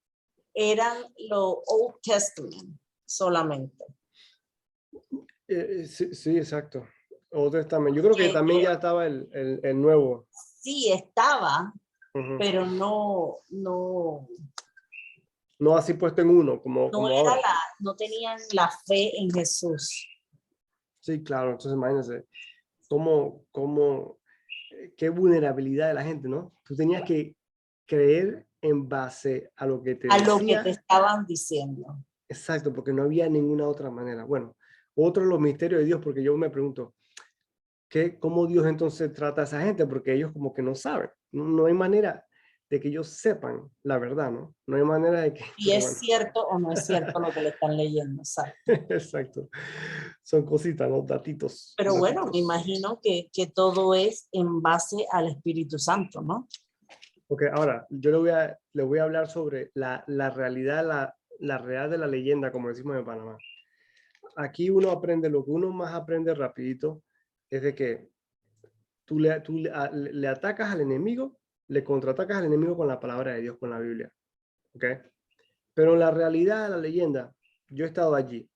eran los Old Testament solamente. Sí, sí, exacto. Old Testament. Yo creo que también ya estaba el nuevo. Sí, estaba, Ujú. pero no No así puesto en uno, como era ahora. no tenían la fe en Jesús. Sí, claro. Entonces imagínense qué vulnerabilidad de la gente, ¿no? Tú tenías que creer en base a lo que te A lo que te decía. estaban diciendo. Exacto, porque no había ninguna otra manera. Bueno, otro de los misterios de Dios, porque yo me pregunto, ¿cómo Dios entonces trata a esa gente? Porque ellos como que no saben. No hay manera de que ellos sepan la verdad, ¿no? No hay manera de que, Si pero es bueno. cierto o no es cierto lo que le están leyendo, exacto. Exacto. Son cositas, ¿no? Datitos. Pero bueno, me Datitos. imagino que todo es en base al Espíritu Santo, ¿no? Ok, ahora, yo le voy a hablar sobre la realidad, la real de la leyenda, como decimos en Panamá. Aquí uno aprende, lo que uno más aprende rapidito es de que tú le atacas al enemigo, le contraatacas al enemigo con la palabra de Dios, con la Biblia. ¿Ok? Pero en la realidad de la leyenda, yo he estado allí.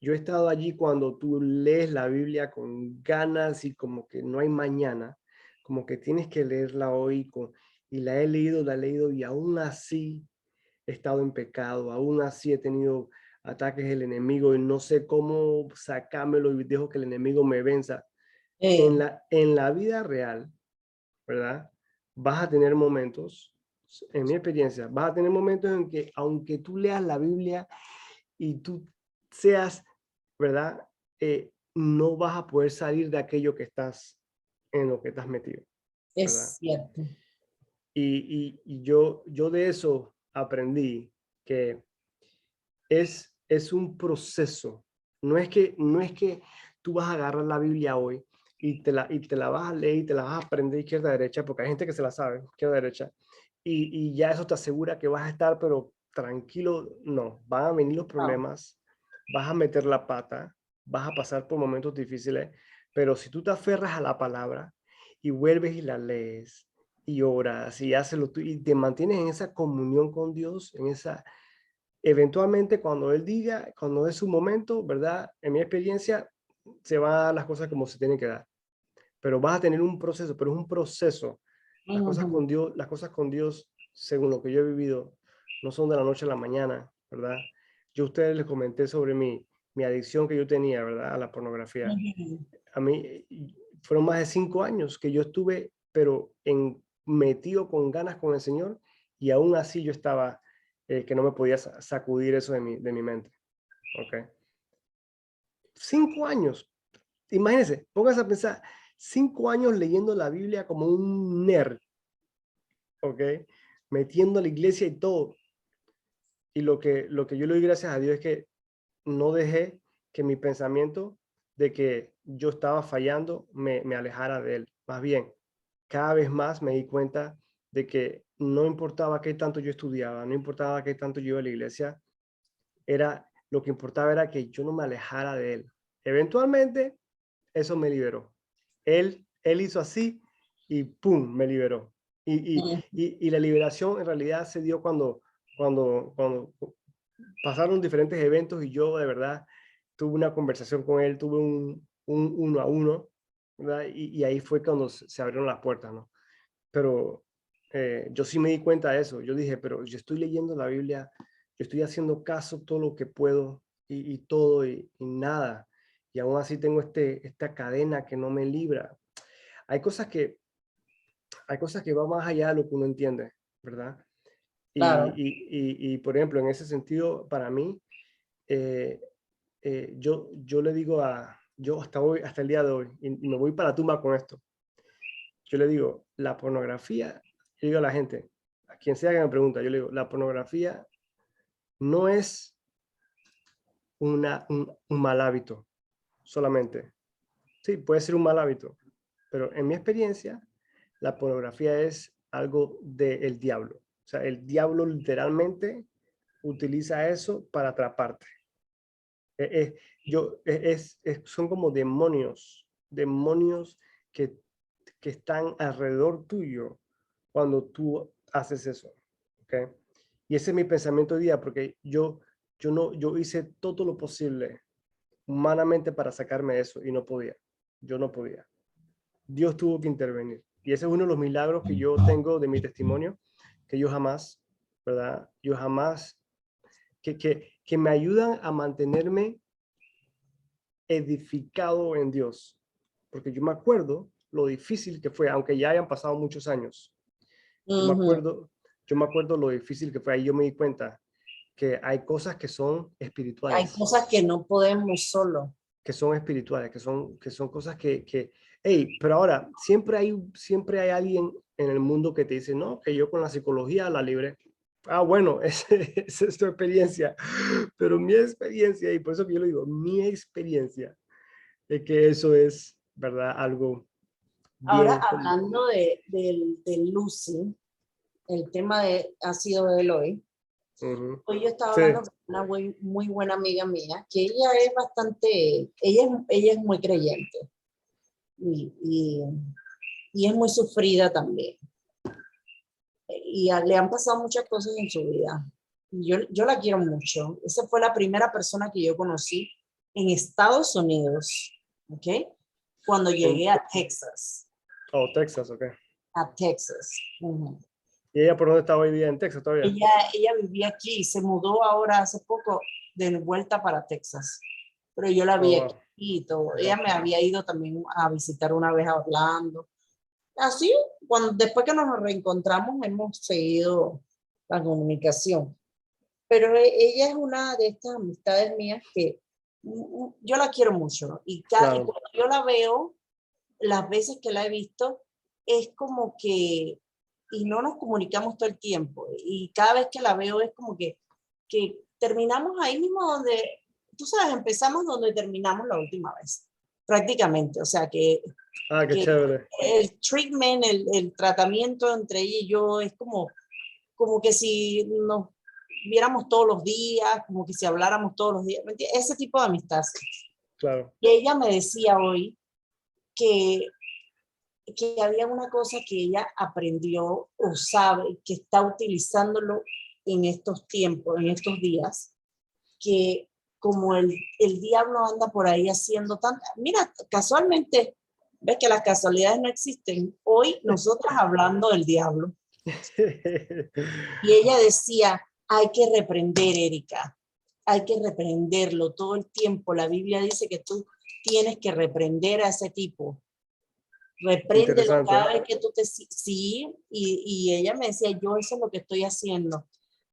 Yo he estado allí cuando tú lees la Biblia con ganas y como que no hay mañana, como que tienes que leerla hoy y la he leído y aún así he estado en pecado, aún así he tenido ataques del enemigo y no sé cómo sacármelo y dejo que el enemigo me venza. En la vida real, ¿verdad? Vas a tener momentos, en mi experiencia, vas a tener momentos en que aunque tú leas la Biblia y tú seas, ¿verdad? No vas a poder salir de aquello que estás, en lo que estás metido, ¿verdad? Es cierto. Y yo de eso aprendí que es un proceso. No es que tú vas a agarrar la Biblia hoy y te la vas a leer y te la vas a aprender izquierda a derecha, porque hay gente que se la sabe, izquierda a derecha, y ya eso te asegura que vas a estar, pero tranquilo, no, van a venir los No. problemas, vas a meter la pata, vas a pasar por momentos difíciles, pero si tú te aferras a la palabra y vuelves y la lees y oras y haces lo y te mantienes en esa comunión con Dios, en esa eventualmente cuando él diga, cuando es su momento, ¿verdad? En mi experiencia, se van a dar las cosas como se tienen que dar. Pero vas a tener un proceso, pero es un proceso. Ujú. Las cosas con Dios, según lo que yo he vivido, no son de la noche a la mañana, ¿verdad? Yo a ustedes les comenté sobre mi adicción que yo tenía, ¿verdad? A la pornografía. Ujú. A mí fueron más de 5 años que yo estuve, pero metido con ganas con el Señor y aún así yo estaba, que no me podía sacudir eso de mi mente. ¿Ok? 5 años. Imagínense, pónganse a pensar, 5 años leyendo la Biblia como un nerd, ¿ok? Metiendo a la iglesia y todo. Y lo que yo le doy gracias a Dios es que no dejé que mi pensamiento de que yo estaba fallando me alejara de él. Más bien, cada vez más me di cuenta de que no importaba qué tanto yo estudiaba, no importaba qué tanto yo iba a la iglesia, lo que importaba era que yo no me alejara de él. Eventualmente, eso me liberó. Él hizo así y ¡pum! Me liberó. Y la liberación en realidad se dio cuando pasaron diferentes eventos y yo de verdad tuve una conversación con él, tuve un uno a uno, ¿verdad? Y ahí fue cuando se abrieron las puertas, ¿no? Pero yo sí me di cuenta de eso. Yo dije, pero yo estoy leyendo la Biblia, yo estoy haciendo caso todo lo que puedo y todo y nada. Y aún así tengo esta cadena que no me libra. Hay cosas que, hay cosas que van más allá de lo que uno entiende, ¿verdad? Claro. Por ejemplo, en ese sentido, para mí, eh, yo le digo yo hasta hoy, hasta el día de hoy, y me voy para la tumba con esto, yo le digo, la pornografía, yo digo a la gente, a quien sea que me pregunta, yo le digo, la pornografía no es un mal hábito solamente. Sí, puede ser un mal hábito, pero en mi experiencia, la pornografía es algo del diablo. O sea, el diablo literalmente utiliza eso para atraparte. Eh, son como demonios que están alrededor tuyo cuando tú haces eso, ¿ok? Y ese es mi pensamiento hoy día, porque yo hice todo lo posible humanamente para sacarme eso y no podía. Yo no podía. Dios tuvo que intervenir. Y ese es uno de los milagros que yo tengo de mi testimonio, que yo jamás, ¿verdad? Yo jamás, que me ayudan a mantenerme edificado en Dios. Porque yo me acuerdo lo difícil que fue, aunque ya hayan pasado muchos años. Yo me acuerdo lo difícil que fue. Ahí yo me di cuenta que hay cosas que son espirituales. Hay cosas que no podemos solo. Que son espirituales, que son cosas hey, pero ahora, siempre hay alguien en el mundo que te dice, no, que yo con la psicología la libré. Ah, bueno, esa es tu experiencia, pero mi experiencia, y por eso que yo lo digo, mi experiencia, es que eso es, ¿verdad? Algo Ahora, bien. hablando de Lucy, el tema ha sido de él hoy. Hoy yo estaba Sí. hablando con una muy buena amiga mía, que ella es bastante, ella es muy creyente y es muy sufrida también. Y le han pasado muchas cosas en su vida. Yo la quiero mucho. Esa fue la primera persona que yo conocí en Estados Unidos, ¿ok? Cuando llegué a Texas. Oh, Texas, ok. A Texas. ¿Y ella por dónde está hoy día? ¿En Texas todavía? Ella vivía aquí, se mudó ahora hace poco de vuelta para Texas. Pero yo la vi aquí y todo. Ella me había ido también a visitar una vez a Orlando. Así, después que nos reencontramos, hemos seguido la comunicación. Pero ella es una de estas amistades mías que yo la quiero mucho. Y cuando yo la veo, las veces que la he visto, es como que, y no nos comunicamos todo el tiempo. Y cada vez que la veo es como que terminamos ahí mismo donde, tú sabes, empezamos donde terminamos la última vez, prácticamente. O sea que qué chévere. El treatment, el tratamiento entre ella y yo es como que si nos viéramos todos los días, como que si habláramos todos los días, ese tipo de amistad. Claro. Y ella me decía hoy que había una cosa que ella aprendió o sabe que está utilizándolo en estos tiempos, en estos días, que como el diablo anda por ahí haciendo tanto, mira, casualmente, ves que las casualidades no existen, hoy nosotras hablando del diablo. Y ella decía, hay que reprender, Erika, hay que reprenderlo todo el tiempo. La Biblia dice que tú tienes que reprender a ese tipo. Repréndelo cada vez que tú te... Sí, y ella me decía, yo eso es lo que estoy haciendo.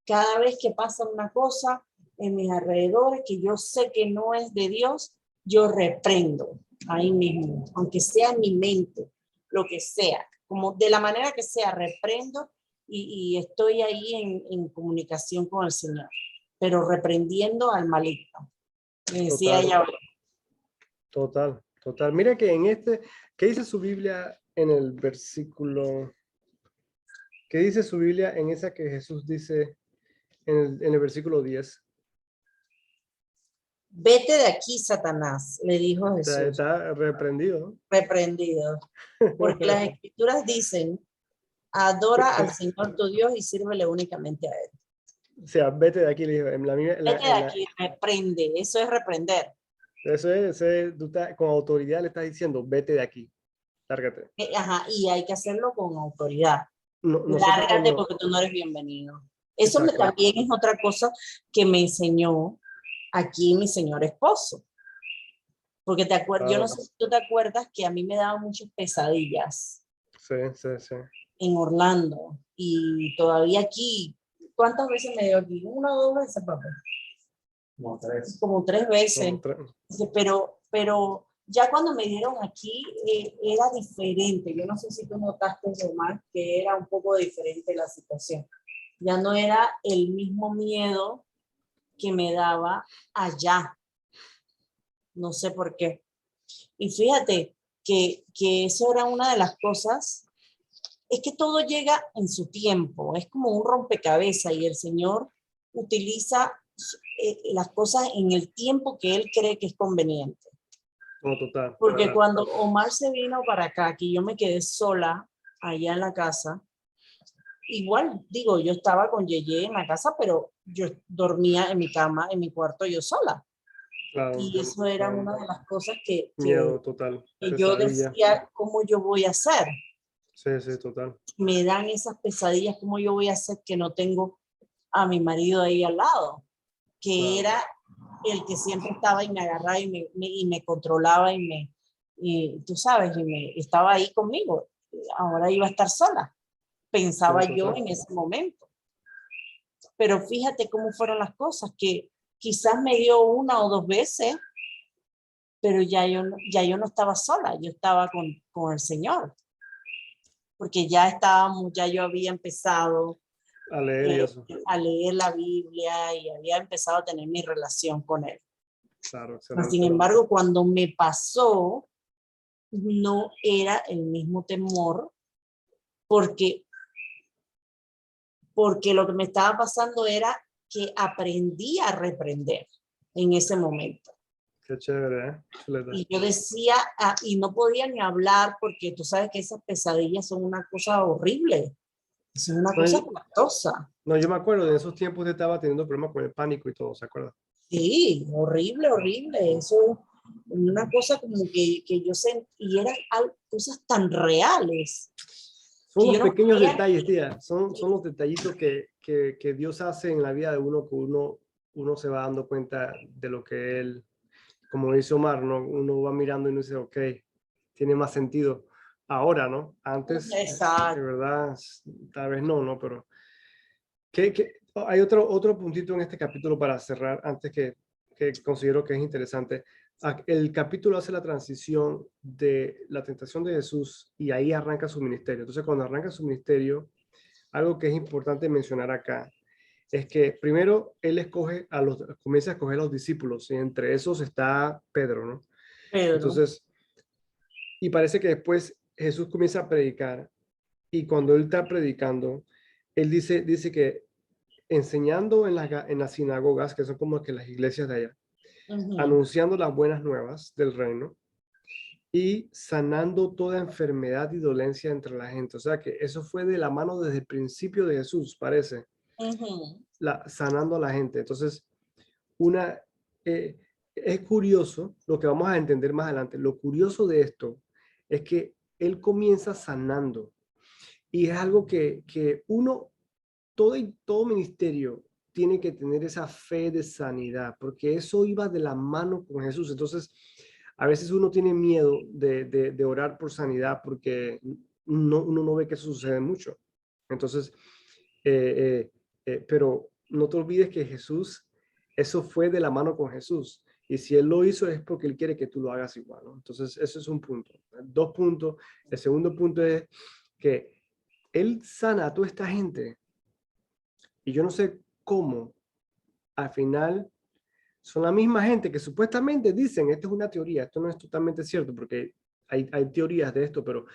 Cada vez que pasa una cosa en mis alrededores que yo sé que no es de Dios, yo reprendo ahí mismo, aunque sea en mi mente, lo que sea, como de la manera que sea, reprendo y estoy ahí en comunicación con el Señor, pero reprendiendo al maligno. Me decía ella. Total. Mira que ¿qué dice su Biblia en el versículo? ¿Qué dice su Biblia en esa que Jesús dice en el versículo 10? Vete de aquí, Satanás, le dijo Jesús. Está reprendido. Reprendido. Porque las escrituras dicen, adora al Señor tu Dios y sírvele únicamente a Él. O sea, vete de aquí, le dijo. Vete de aquí, reprende. Eso es reprender. Eso es con autoridad le estás diciendo, vete de aquí, lárgate. Ajá, y hay que hacerlo con autoridad. Lárgate porque tú no eres bienvenido. Eso también es otra cosa que me enseñó aquí mi señor esposo. Porque yo no sé si tú te acuerdas que a mí me daban muchas pesadillas. Sí. En Orlando. Y todavía aquí, ¿cuántas veces me dio aquí? 1 o 2 veces, papá. Como 3 veces. Pero ya cuando me dieron aquí era diferente. Yo no sé si tú notaste, Omar, que era un poco diferente la situación. Ya no era el mismo miedo que me daba allá. No sé por qué. Y fíjate que eso era una de las cosas. Es que todo llega en su tiempo. Es como un rompecabezas y el Señor utiliza las cosas en el tiempo que Él cree que es conveniente. Total. Porque cuando Omar se vino para acá, que yo me quedé sola allá en la casa, igual, digo, yo estaba con Yeye en la casa, pero yo dormía en mi cama, en mi cuarto, yo sola. Claro, Y eso era claro. una de las cosas que Miedo total, yo pesadilla. decía, ¿cómo yo voy a hacer? Sí, sí, total. Me dan esas pesadillas, ¿cómo yo voy a hacer que no tengo a mi marido ahí al lado? Que Claro. era el que siempre estaba y me agarraba y me controlaba y tú sabes, y me estaba ahí conmigo. Ahora iba a estar sola, pensaba Sí, yo total. en ese momento. Pero fíjate cómo fueron las cosas, que quizás me dio una o dos veces, pero ya yo no estaba sola, yo estaba con el Señor, porque ya estábamos, ya yo había empezado A leer y eso. a leer la Biblia y había empezado a tener mi relación con Él. Claro, Sin excelente. embargo, cuando me pasó, no era el mismo temor, porque lo que me estaba pasando era que aprendí a reprender en ese momento. Qué chévere, ¿eh? Chuleta. Y yo decía, y no podía ni hablar porque tú sabes que esas pesadillas son una cosa horrible, son una No, cosa yo, espantosa. no, yo me acuerdo, de esos tiempos yo estaba teniendo problemas con el pánico y todo, ¿se acuerda? Sí, horrible, horrible. Eso, una cosa como que yo sentí, y eran cosas tan reales Son que los yo no pequeños podía. detalles, tía. Son los detallitos que Dios hace en la vida de uno, que uno se va dando cuenta de lo que Él, como dice Omar, ¿no? Uno va mirando y uno dice, ok, tiene más sentido ahora, ¿no? Antes, de Exacto. verdad, tal vez no, ¿no? Pero hay otro puntito en este capítulo para cerrar, antes que considero que es interesante. El capítulo hace la transición de la tentación de Jesús y ahí arranca su ministerio. Entonces, cuando arranca su ministerio, algo que es importante mencionar acá es que primero él comienza a escoger a los discípulos y entre esos está Pedro, ¿no? Pedro. Entonces, y parece que después Jesús comienza a predicar y cuando él está predicando, él dice que enseñando en las sinagogas, que son como que las iglesias de allá, anunciando las buenas nuevas del reino y sanando toda enfermedad y dolencia entre la gente. O sea que eso fue de la mano desde el principio de Jesús, parece, sanando a la gente. Entonces, es curioso lo que vamos a entender más adelante. Lo curioso de esto es que él comienza sanando y es algo que todo ministerio tiene que tener esa fe de sanidad, porque eso iba de la mano con Jesús. Entonces, a veces uno tiene miedo de orar por sanidad porque uno no ve que eso sucede mucho. Entonces, pero no te olvides que eso fue de la mano con Jesús. Y si Él lo hizo es porque Él quiere que tú lo hagas igual, ¿no? Entonces, eso es un punto. 2 puntos. El segundo punto es que Él sana a toda esta gente. Y yo no sé cómo, al final, son la misma gente que supuestamente dicen, esto es una teoría, esto no es totalmente cierto, porque hay teorías de esto, pero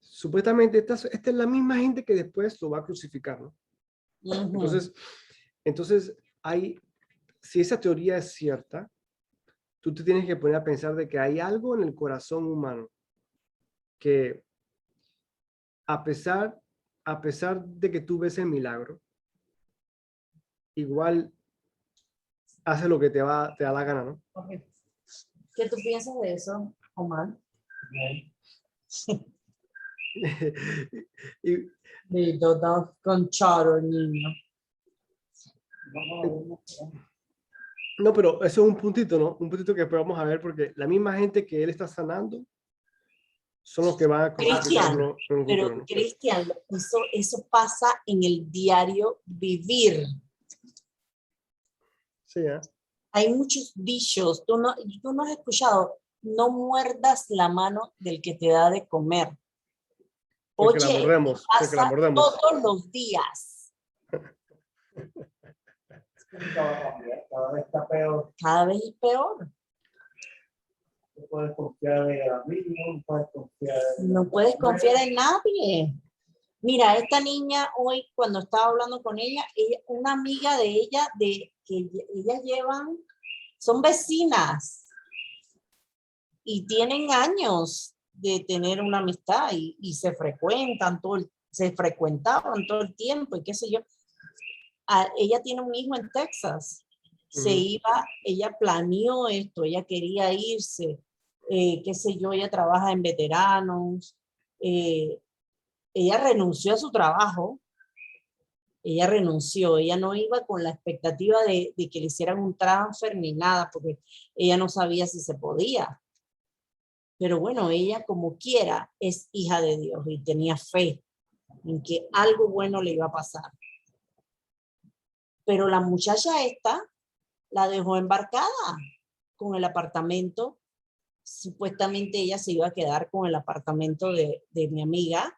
supuestamente esta es la misma gente que después lo va a crucificar, ¿no? Entonces si esa teoría es cierta, tú te tienes que poner a pensar de que hay algo en el corazón humano que a pesar de que tú ves el milagro, igual hace lo que te da la gana, ¿no? Okay. ¿Qué tú piensas de eso, Omar? y, Con Charo, el niño. no, pero eso es un puntito, ¿no? Un puntito que después vamos a ver porque la misma gente que él está sanando son los que van a crucificarlo en un futuro, ¿no? Cristian, eso pasa en el diario vivir. Sí, ¿eh? Hay muchos dichos, tú no has escuchado, no muerdas la mano del que te da de comer. Porque la Oye, mordemos, porque la pasa mordemos. todos los días. Cada vez está peor. Cada vez es peor. No puedes confiar en amigos, no puedes confiar en nadie. Mira, esta niña hoy, cuando estaba hablando con ella, una amiga de ella, que ellas son vecinas y tienen años de tener una amistad y se frecuentan se frecuentaban todo el tiempo y qué sé yo. Ella tiene un hijo en Texas. Ella planeó esto, ella quería irse, qué sé yo, ella trabaja en veteranos. Ella renunció a su trabajo. Ella renunció, ella no iba con la expectativa de que le hicieran un transfer ni nada, porque ella no sabía si se podía. Pero bueno, ella como quiera es hija de Dios y tenía fe en que algo bueno le iba a pasar. Pero la muchacha esta la dejó embarcada con el apartamento. Supuestamente ella se iba a quedar con el apartamento de mi amiga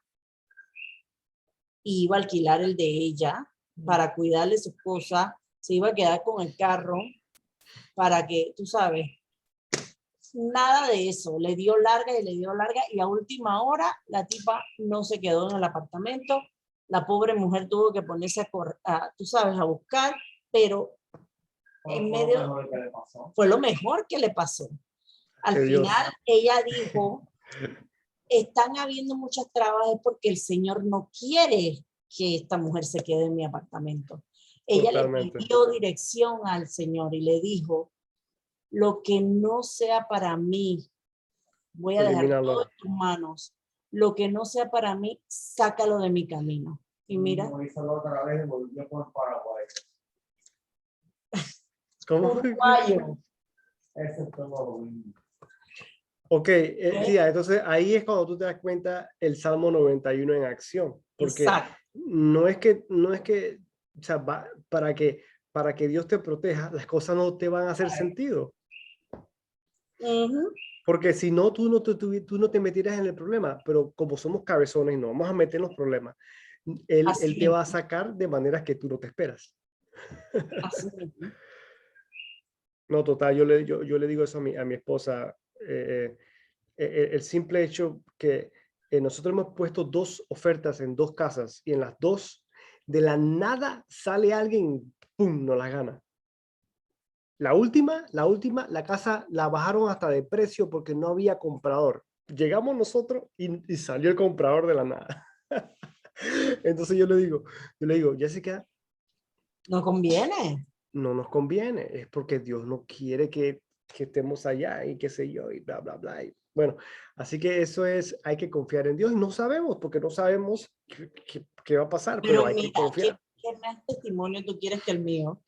y iba a alquilar el de ella para cuidarle a su esposa, se iba a quedar con el carro para que, tú sabes, nada de eso, le dio larga y a última hora la tipa no se quedó en el apartamento, la pobre mujer tuvo que ponerse tú sabes, a buscar, pero en medio fue lo mejor que le pasó. Al final ella dijo, están habiendo muchas trabas porque el Señor no quiere que esta mujer se quede en mi apartamento. Ella le pidió dirección al Señor y le dijo, lo que no sea para mí, voy a dejar todo en tus manos. Lo que no sea para mí, sácalo de mi camino. Y mira. ¿Cómo? Uruguayo. Eso es todo. Ok, sí, entonces ahí es cuando tú te das cuenta el Salmo 91 en acción. Porque no es que, o sea, para que Dios te proteja, las cosas no te van a hacer sentido. Porque si no, tú no te metieras en el problema. Pero como somos cabezones y no vamos a meter en los problemas, él te va a sacar de maneras que tú no te esperas. Así mismo. No, total, yo le digo eso a mi esposa. El simple hecho que nosotros hemos puesto 2 ofertas en 2 casas y en las 2 de la nada sale alguien, ¡pum!, nos las gana. La última, la casa la bajaron hasta de precio porque no había comprador. Llegamos nosotros y salió el comprador de la nada. Entonces yo le digo, Jessica, no conviene. No nos conviene, es porque Dios no quiere que estemos allá y qué sé yo, y bla, bla, bla. Y bueno, así que eso es, hay que confiar en Dios y no sabemos, porque no sabemos qué va a pasar, pero hay que confiar. ¿Qué más testimonio tú quieres que el mío?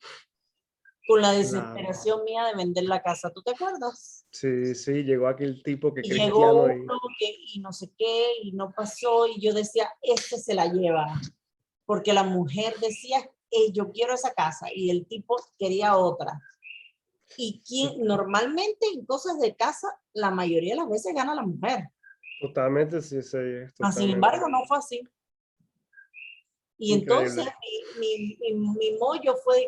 Con la desesperación mía de vender la casa, ¿tú te acuerdas? Sí, llegó aquel tipo que llegó uno y no sé qué, y no pasó, y yo decía, este se la lleva, porque la mujer decía, yo quiero esa casa, y el tipo quería otra. Y normalmente en cosas de casa, la mayoría de las veces gana la mujer. Totalmente, sí. Totalmente. Sin embargo, no fue así. Y increíble. entonces mi mollo fue,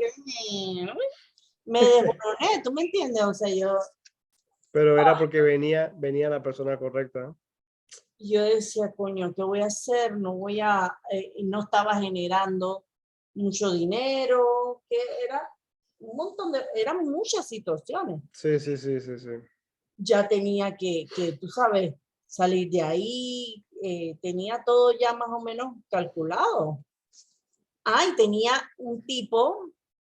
me desmoroné, ¿tú me entiendes? O sea, yo... Pero era porque venía la persona correcta. Yo decía, coño, ¿qué voy a hacer? No estaba generando mucho dinero, que era un montón eran muchas situaciones. Sí. Ya tenía que tú sabes, salir de ahí, tenía todo ya más o menos calculado. Y tenía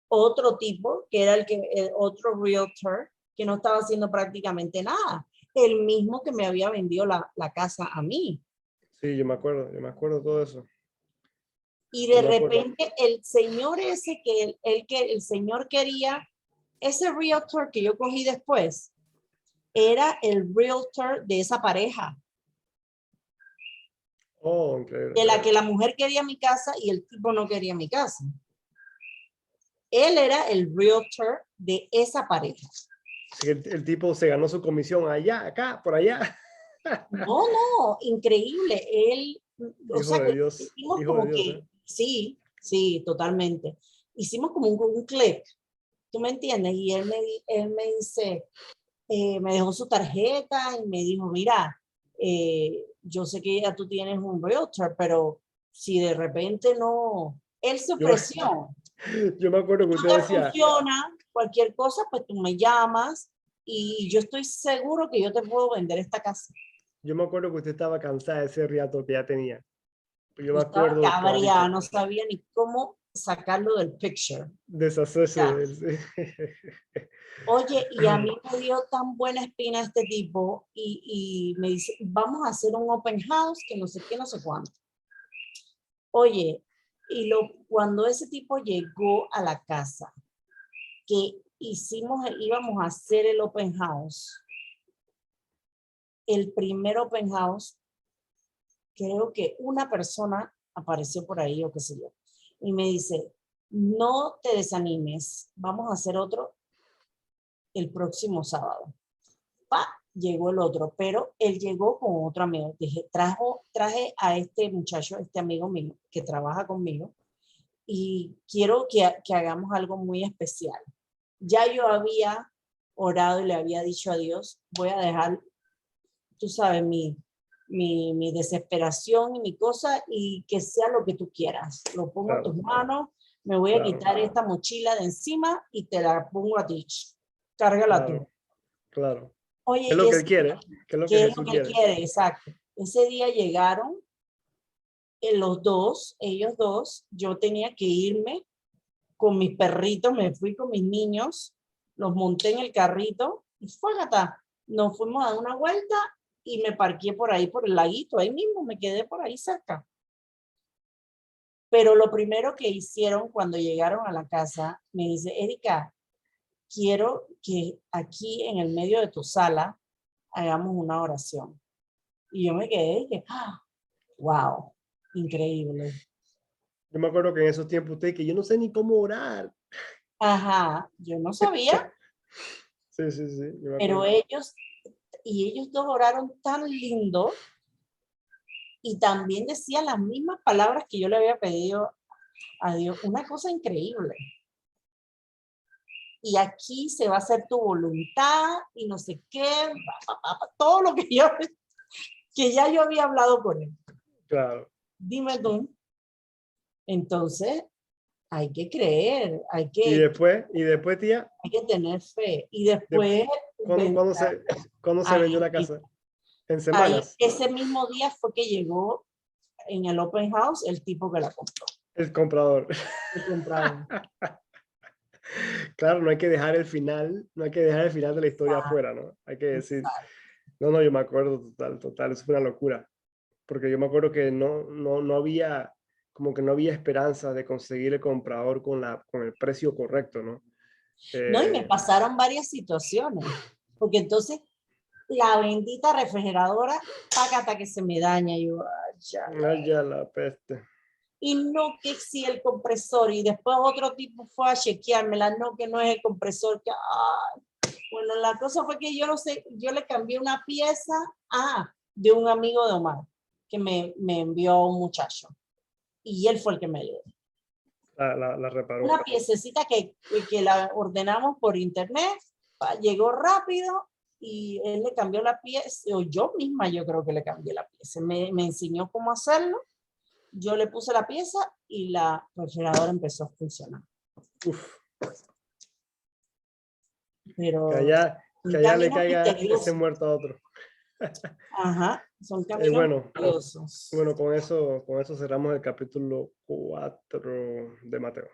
otro tipo, que era el otro realtor, que no estaba haciendo prácticamente nada. El mismo que me había vendido la casa a mí. Sí, yo me acuerdo todo eso. Y de repente el señor ese que el señor quería, ese realtor que yo cogí después, era el realtor de esa pareja. Oh, increíble. De la que la mujer quería mi casa y el tipo no quería mi casa. Él era el realtor de esa pareja. Sí, el tipo se ganó su comisión allá, acá, por allá. No, increíble. Él, Hijo de Dios. hicimos como que, sí, totalmente. Hicimos como un click, ¿tú me entiendes? Y él me dice, me dejó su tarjeta y me dijo, mira, yo sé que ya tú tienes un realtor, pero si de repente no, él se ofreció. Yo me acuerdo que usted decía, funciona, cualquier cosa, pues tú me llamas y yo estoy seguro que yo te puedo vender esta casa. Yo me acuerdo que usted estaba cansada de ese realtor que ya tenía. Yo me Estaba acuerdo cabreada, clarito. no sabía ni cómo sacarlo del picture. Deshacerse Ya. de él. Sí. Oye, y a mí me dio tan buena espina este tipo y me dice, vamos a hacer un open house, que no sé qué, no sé cuánto. Oye, cuando ese tipo llegó a la casa, que íbamos a hacer el open house, el primer open house, creo que una persona apareció por ahí o qué sé yo, y me dice, no te desanimes, vamos a hacer otro el próximo sábado. Pa, llegó el otro, pero él llegó con otro amigo. Dije, traje a este muchacho, este amigo mío, que trabaja conmigo, y quiero que hagamos algo muy especial. Ya yo había orado y le había dicho a Dios, voy a dejar, tú sabes, mi desesperación y mi cosa, y que sea lo que tú quieras. Lo pongo a Claro, tus manos, me voy a claro, quitar esta mochila de encima y te la pongo a ti. Cárgala tú. claro, claro. ¿Qué es Oye, lo que él quiere? ¿Qué es lo que ¿qué es lo Jesús que él quiere? quiere? Exacto. Ese día llegaron los dos, ellos dos, yo tenía que irme con mis perritos, me fui con mis niños, los monté en el carrito y fuágata, nos fuimos a dar una vuelta y me parqué por ahí, por el laguito, ahí mismo, me quedé por ahí cerca. Pero lo primero que hicieron cuando llegaron a la casa, me dice, Erika, quiero que aquí en el medio de tu sala hagamos una oración. Y yo me quedé y dije, ¡ah! ¡Wow! Increíble. Yo me acuerdo que en esos tiempos usted que yo no sé ni cómo orar. Ajá, yo no sabía, Sí, sí, sí, yo me pero acuerdo. ellos dos oraron tan lindo y también decían las mismas palabras que yo le había pedido a Dios. Una cosa increíble. Y aquí se va a hacer tu voluntad y no sé qué, todo lo que que ya yo había hablado con él. Claro. Dime tú. Entonces, hay que creer, Y después, tía, hay que tener fe. Y de- después, ¿cuándo, ven- cuándo se vendió la ahí, casa? En ahí, semanas. ese mismo día fue que llegó en el open house el tipo que la compró, El comprador. el comprador. Claro, no hay que dejar el final, no hay que dejar el final de la historia afuera, ¿no? Hay que decir, no, no, yo me acuerdo total, eso fue una locura. Porque yo me acuerdo que no había, como que no había esperanza de conseguir el comprador con el precio correcto, ¿no? No, y me Eh, pasaron varias situaciones, porque entonces la bendita refrigeradora, hasta que se me daña, yo, ay, ya. ay, ya la peste. Y no que si el compresor, y después otro tipo fue a chequeármela, no que no es el compresor, que, ay. Bueno, la cosa fue que yo no sé, yo le cambié una pieza de un amigo de Omar, que me envió un muchacho, y él fue el que me ayudó. La reparó. Una piececita que la ordenamos por internet, llegó rápido y él le cambió la pieza, o yo misma yo creo que le cambié la pieza. Me enseñó cómo hacerlo, yo le puse la pieza y la refrigeradora empezó a funcionar. Uf, Pero que un allá le camino caiga ese misterioso. muerto a otro. Ajá, son caminos Bueno, misteriosos. bueno, con eso cerramos el capítulo 4 de Mateo.